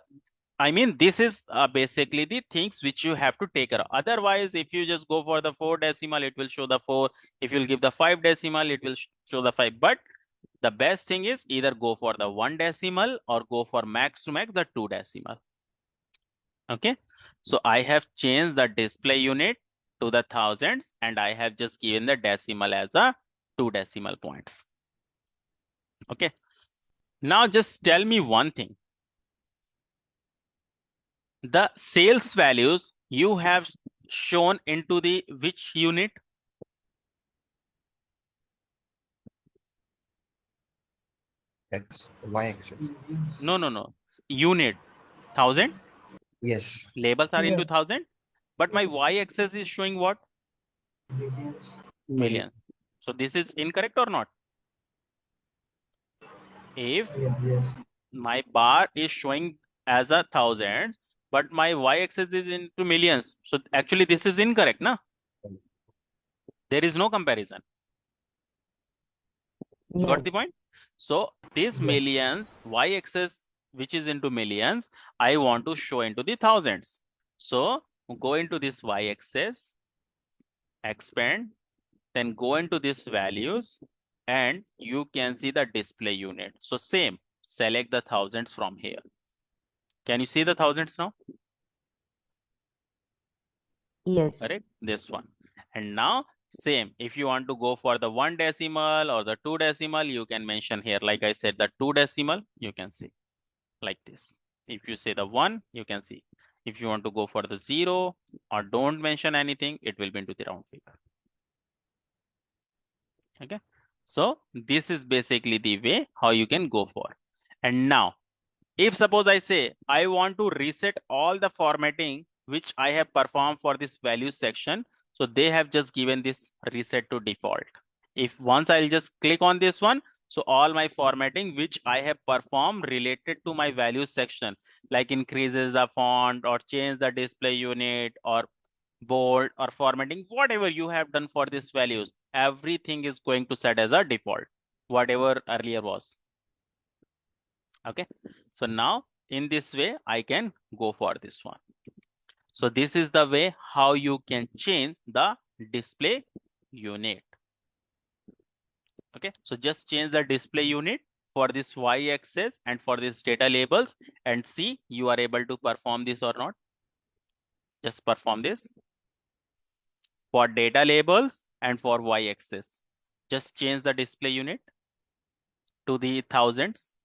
S1: I mean, this is basically the things which you have to take care of. Otherwise, if you just go for the 4 decimal, it will show the 4. If you'll give the 5 decimal, it will show the 5. But the best thing is either go for the 1 decimal or go for max to max the 2 decimal. Okay, so I have changed the display unit to the thousands, and I have just given the decimal as a 2 decimal points. Okay, now just tell me one thing. The sales values you have shown into the which unit?
S5: Y axis.
S1: No. Unit. 1000.
S5: Yes.
S1: Labels are into
S4: Yeah.
S1: 1000. But my y-axis is showing what?
S8: Millions.
S1: Million. So this is incorrect or not? If
S8: Yeah, yes.
S1: my bar is showing as a 1000, but my y-axis is into millions. So actually this is incorrect, na? There is no comparison. Got the
S6: Yes.
S1: point? So this
S8: Yeah.
S1: millions, y-axis, which is into millions, I want to show into the thousands. So go into this y-axis, expand, then go into this values, and you can see the display unit. So same, select the thousands from here. Can you see the thousands now?
S6: Yes.
S1: Correct? This one. And now same, if you want to go for the 1 decimal or the 2 decimal, you can mention here. Like I said, the 2 decimal, you can see like this. If you say the 1, you can see. If you want to go for the 0 or don't mention anything, it will be into the round figure. Okay, so this is basically the way how you can go for. And now if suppose I say I want to reset all the formatting which I have performed for this value section, so they have just given this reset to default. If once I'll just click on this one, so all my formatting which I have performed related to my value section, like increases the font or change the display unit or bold or formatting, whatever you have done for these values, everything is going to set as a default, whatever earlier was. Okay, so now in this way I can go for this one. So this is the way how you can change the display unit. Okay, so just change the display unit for this y-axis and for this data labels, and see you are able to perform this or not. Just perform this for data labels and for y-axis. Just change the display unit to the thousands.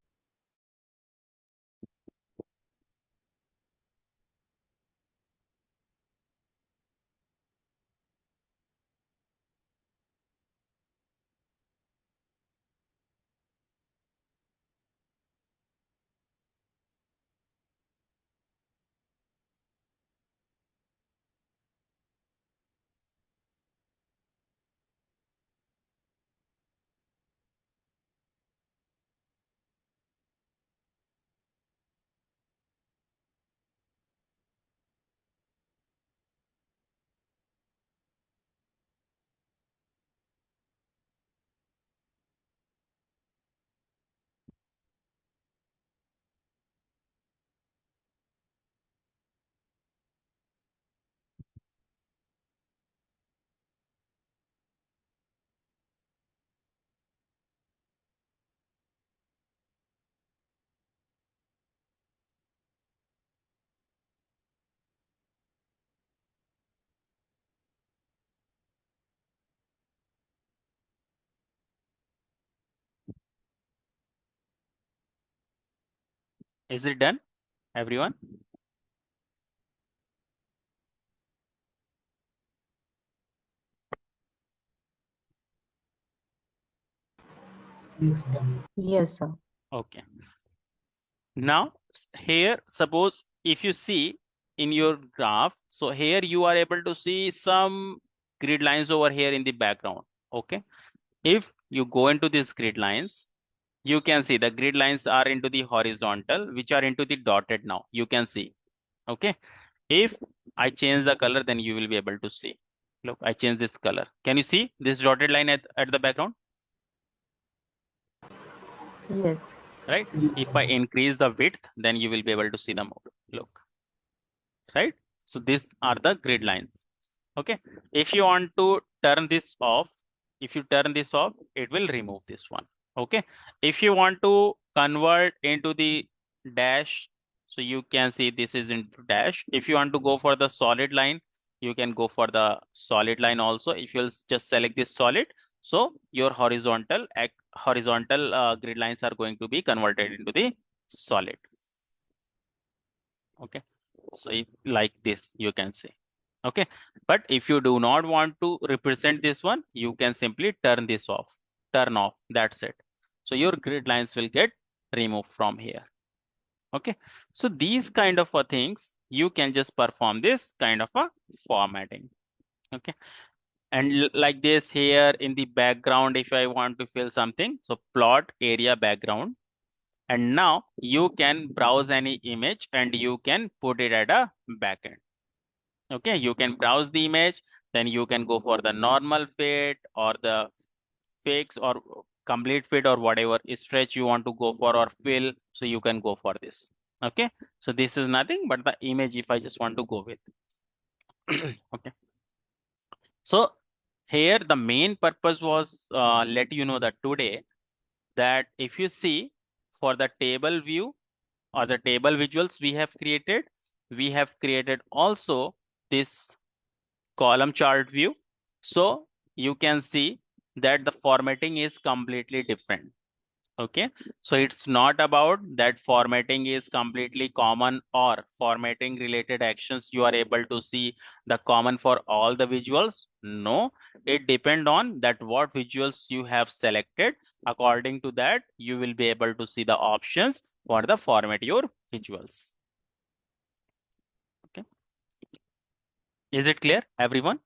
S1: Is it done, everyone?
S8: Yes, done.
S6: Yes, sir.
S1: Okay. Now here, suppose if you see in your graph, so here you are able to see some grid lines over here in the background. Okay. If you go into these grid lines, you can see the grid lines are into the horizontal, which are into the dotted now. You can see. Okay. If I change the color, then you will be able to see. Look, I change this color. Can you see this dotted line at the background?
S6: Yes.
S1: Right? If I increase the width, then you will be able to see them more. Look, right? So these are the grid lines. Okay. If you want to turn this off, if you turn this off, it will remove this one. Okay. If you want to convert into the dash, so you can see this is into dash. If you want to go for the solid line, you can go for the solid line also. If you'll just select this solid, so your horizontal grid lines are going to be converted into the solid. Okay. So if, like this, you can say. Okay. But if you do not want to represent this one, you can simply turn this off. Turn off. That's it. So your grid lines will get removed from here. Okay. So these kind of things, you can just perform this kind of a formatting. Okay. And like this here in the background, if I want to fill something, so plot area background. And now you can browse any image and you can put it at a backend. Okay, you can browse the image, then you can go for the normal fit or the fix or complete fit or whatever stretch you want to go for or fill. So you can go for this. Okay, so this is nothing but the image if I just want to go with. Okay, so here the main purpose was let you know that today that if you see for the table view or the table visuals we have created also this column chart view. So you can see that the formatting is completely different. Okay, so it's not about that formatting is completely common or formatting related actions you are able to see the common for all the visuals. No, it depend on that what visuals you have selected. According to that, you will be able to see the options for the format your visuals. Okay, is it clear, everyone?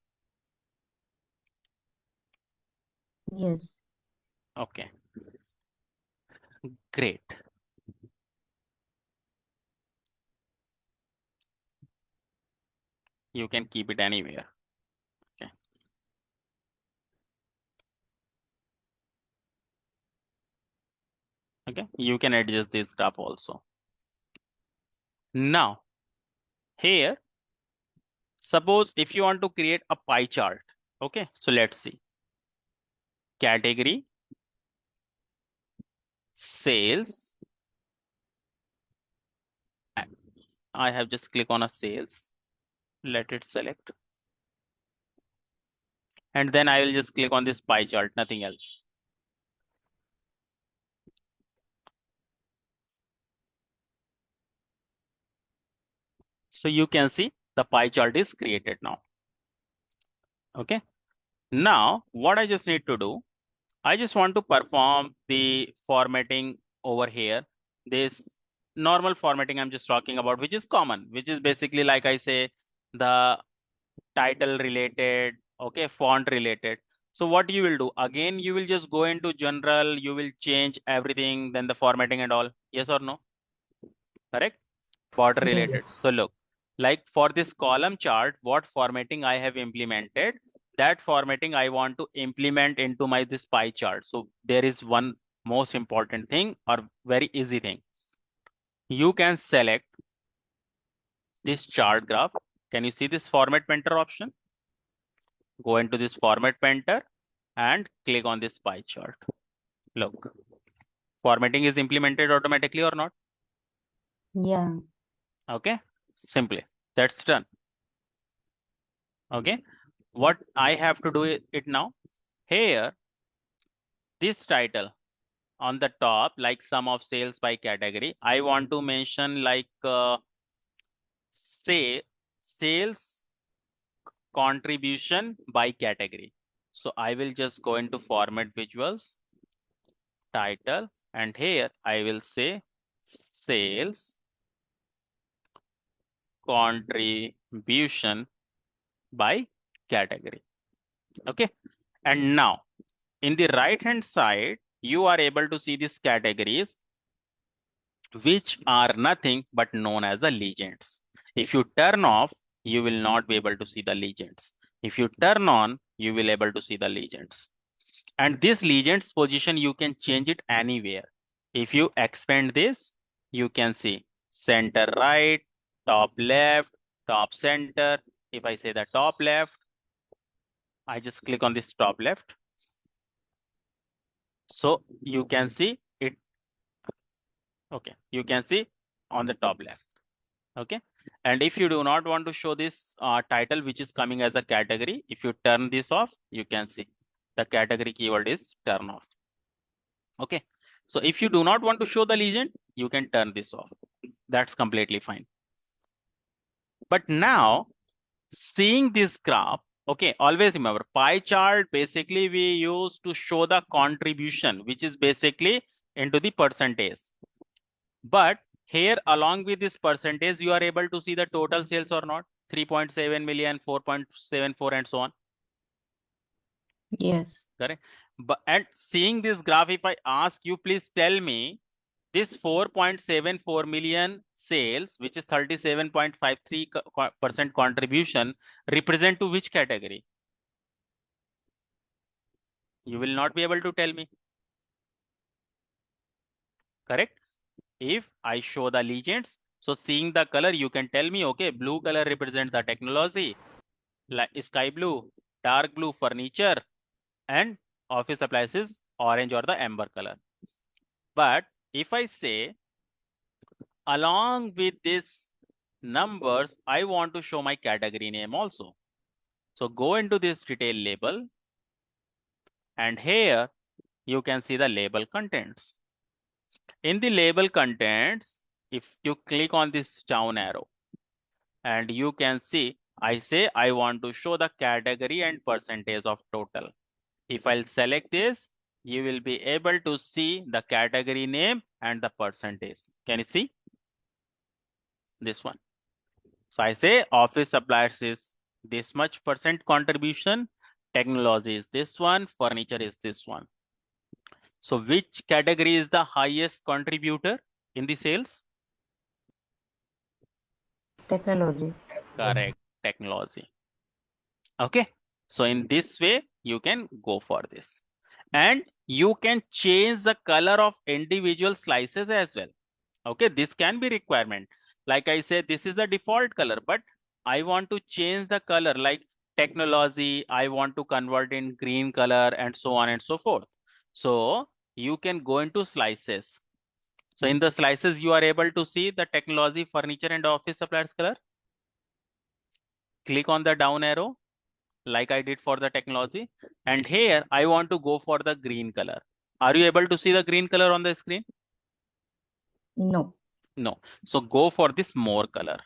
S6: Yes.
S1: Okay, great. You can keep it anywhere. Okay. Okay, you can adjust this graph also. Now here, suppose if you want to create a pie chart. Okay, so let's see. Category, sales. I have just click on a sales. Let it select. And then I will just click on this pie chart, nothing else. So you can see the pie chart is created now. Okay. Now what I just need to do, I just want to perform the formatting over here. This normal formatting I'm just talking about, which is common, which is basically like I say, the title related, okay, font related. So what you will do, again, you will just go into general, you will change everything, then the formatting and all. Yes or no? Correct? Border related.
S6: Yes.
S1: So look, like for this column chart, what formatting I have implemented, that formatting I want to implement into my this pie chart. So there is one most important thing or very easy thing. You can select this chart graph. Can you see this format painter option? Go into this format painter and click on this pie chart. Look, formatting is implemented automatically or not?
S6: Yeah.
S1: Okay, simply that's done. Okay, what I have to do it now here, this title, on the top, like sum of sales by category, I want to mention like say sales contribution by category. So I will just go into format visuals, title, and here I will say sales contribution by category. Okay. And now in the right hand side, you are able to see these categories which are nothing but known as the legends. If you turn off, you will not be able to see the legends. If you turn on, you will able to see the legends. And this legends position, you can change it anywhere. If you expand this, you can see center right, top left, top center. If I say the top left, I just click on this top left. So you can see it. Okay, you can see on the top left. Okay, and if you do not want to show this title which is coming as a category, if you turn this off, you can see the category keyword is turn off. Okay, so if you do not want to show the legend, you can turn this off. That's completely fine. But now seeing this graph, okay, always remember pie chart basically we use to show the contribution, which is basically into the percentage. But here along with this percentage, you are able to see the total sales or not, 3.7 million, 4.74 and so on.
S6: Yes.
S1: Correct. But and seeing this graph, if I ask you, please tell me this 4.74 million sales, which is 37.53% contribution, represent to which category? You will not be able to tell me. Correct. If I show the legends, so seeing the color, you can tell me, okay, blue color represents the technology, like sky blue, dark blue furniture, and office appliances orange or the amber color. But if I say along with these numbers, I want to show my category name also. So go into this detail label, and here you can see the label contents. In the label contents, if you click on this down arrow, and you can see I say I want to show the category and percentage of total. If I'll select this, you will be able to see the category name and the percentage. Can you see this one? So I say office supplies is this much percent contribution, technology is this one, furniture is this one. So which category is the highest contributor in the sales?
S6: Technology.
S1: Correct, technology. Okay, so in this way you can go for this, and you can change the color of individual slices as well. Okay, this can be requirement. Like I said, this is the default color, but I want to change the color, like technology, I want to convert in green color and so on and so forth. So you can go into slices. So in the slices, you are able to see the technology, furniture and office supplies color. Click on the down arrow like I did for the technology. And here I want to go for the green color. Are you able to see the green color on the screen?
S6: No.
S1: No. So go for this more color.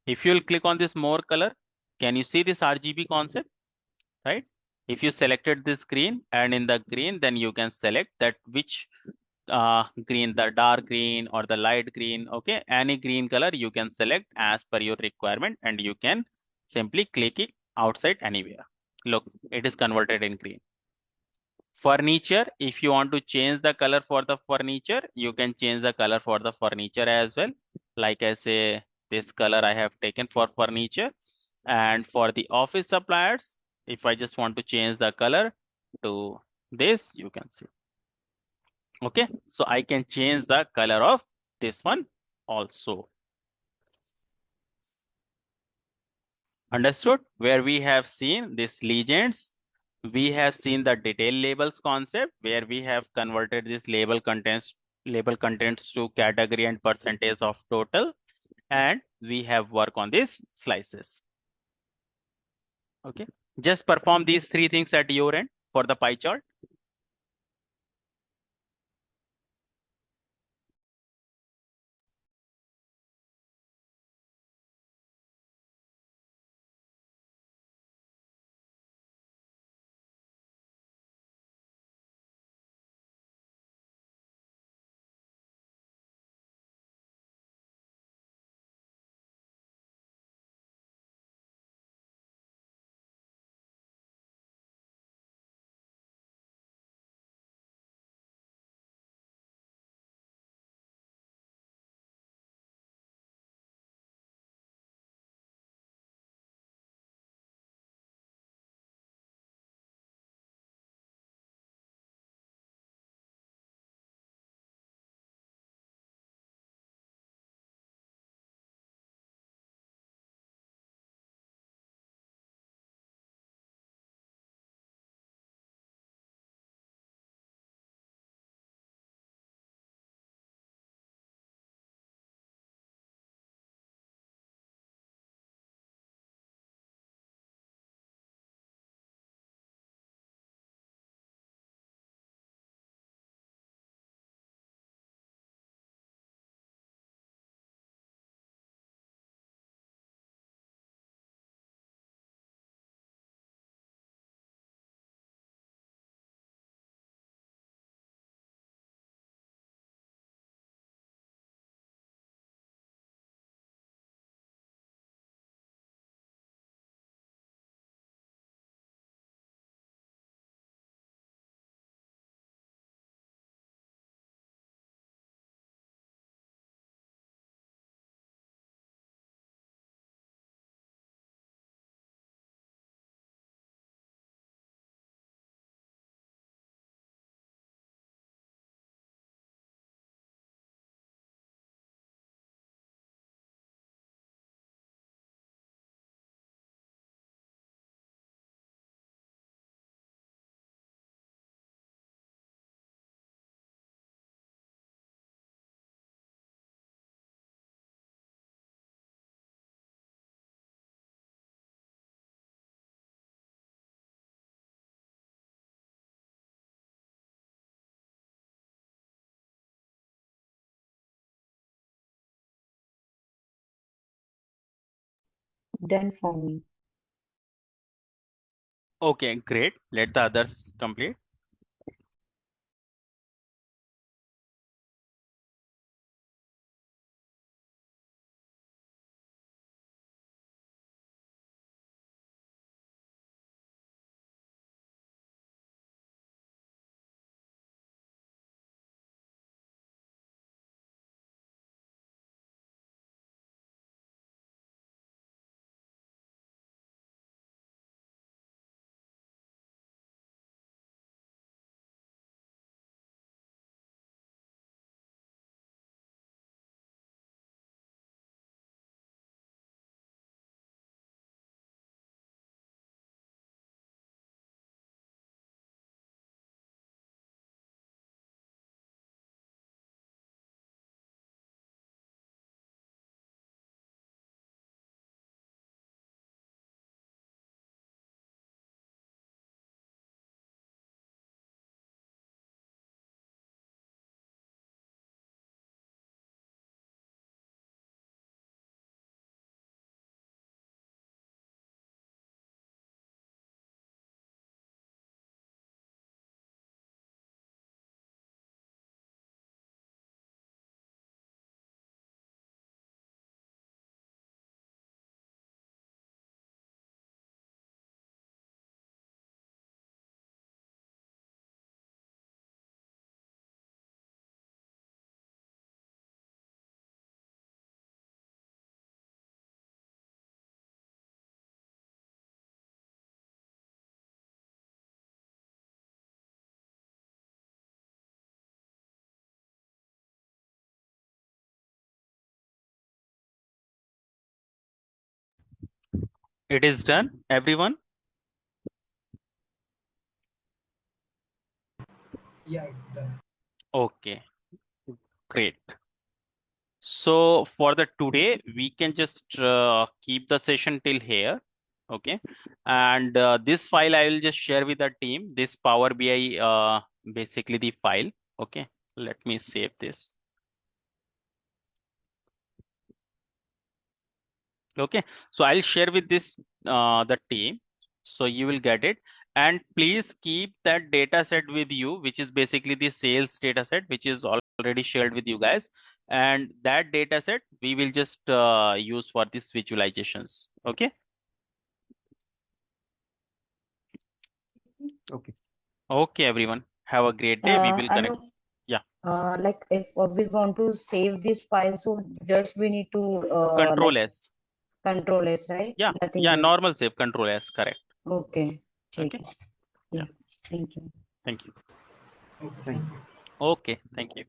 S1: If you'll click on this more color, can you see this RGB concept, right? If you selected this green, and in the green, then you can select that which green, the dark green or the light green. Okay, any green color you can select as per your requirement, and you can simply click it outside anywhere. Look, it is converted in green. Furniture, if you want to change the color for the furniture, you can change the color for the furniture as well. Like I say, this color I have taken for furniture. And for the office suppliers, if I just want to change the color to this, you can see. Okay, so I can change the color of this one also. Understood? Where we have seen these legends, we have seen the detail labels concept, where we have converted this label contents to category and percentage of total, and we have worked on these slices. Okay, just perform these three things at your end for the pie chart.
S6: done for me.
S1: Okay, great. Let the others complete. It is done, everyone.
S8: Yeah, it's done.
S1: Okay, great. So for the today, we can just keep the session till here. Okay. And this file I will just share with the team, this Power BI, basically the file. Okay. Let me save this. Okay. So I'll share with this, the team. So you will get it. And please keep that data set with you, which is basically the sales data set, which is already shared with you guys. And that data set we will just use for these visualizations. Okay.
S5: Okay.
S1: Okay, everyone. Have a great day. We will connect.
S6: Anu,
S1: Yeah.
S6: like if we want to save this file, so just we need to
S1: Control
S6: like
S1: S.
S6: control S, right?
S1: Yeah.
S6: Nothing
S1: Yeah.
S6: else.
S1: Normal save. Control S. Correct.
S6: Okay.
S1: Okay.
S6: Take it.
S1: Yeah.
S6: Yeah. Thank you.
S1: Thank you.
S8: Okay,
S5: Thank
S8: thank
S5: you.
S8: you.
S1: Okay. Thank you.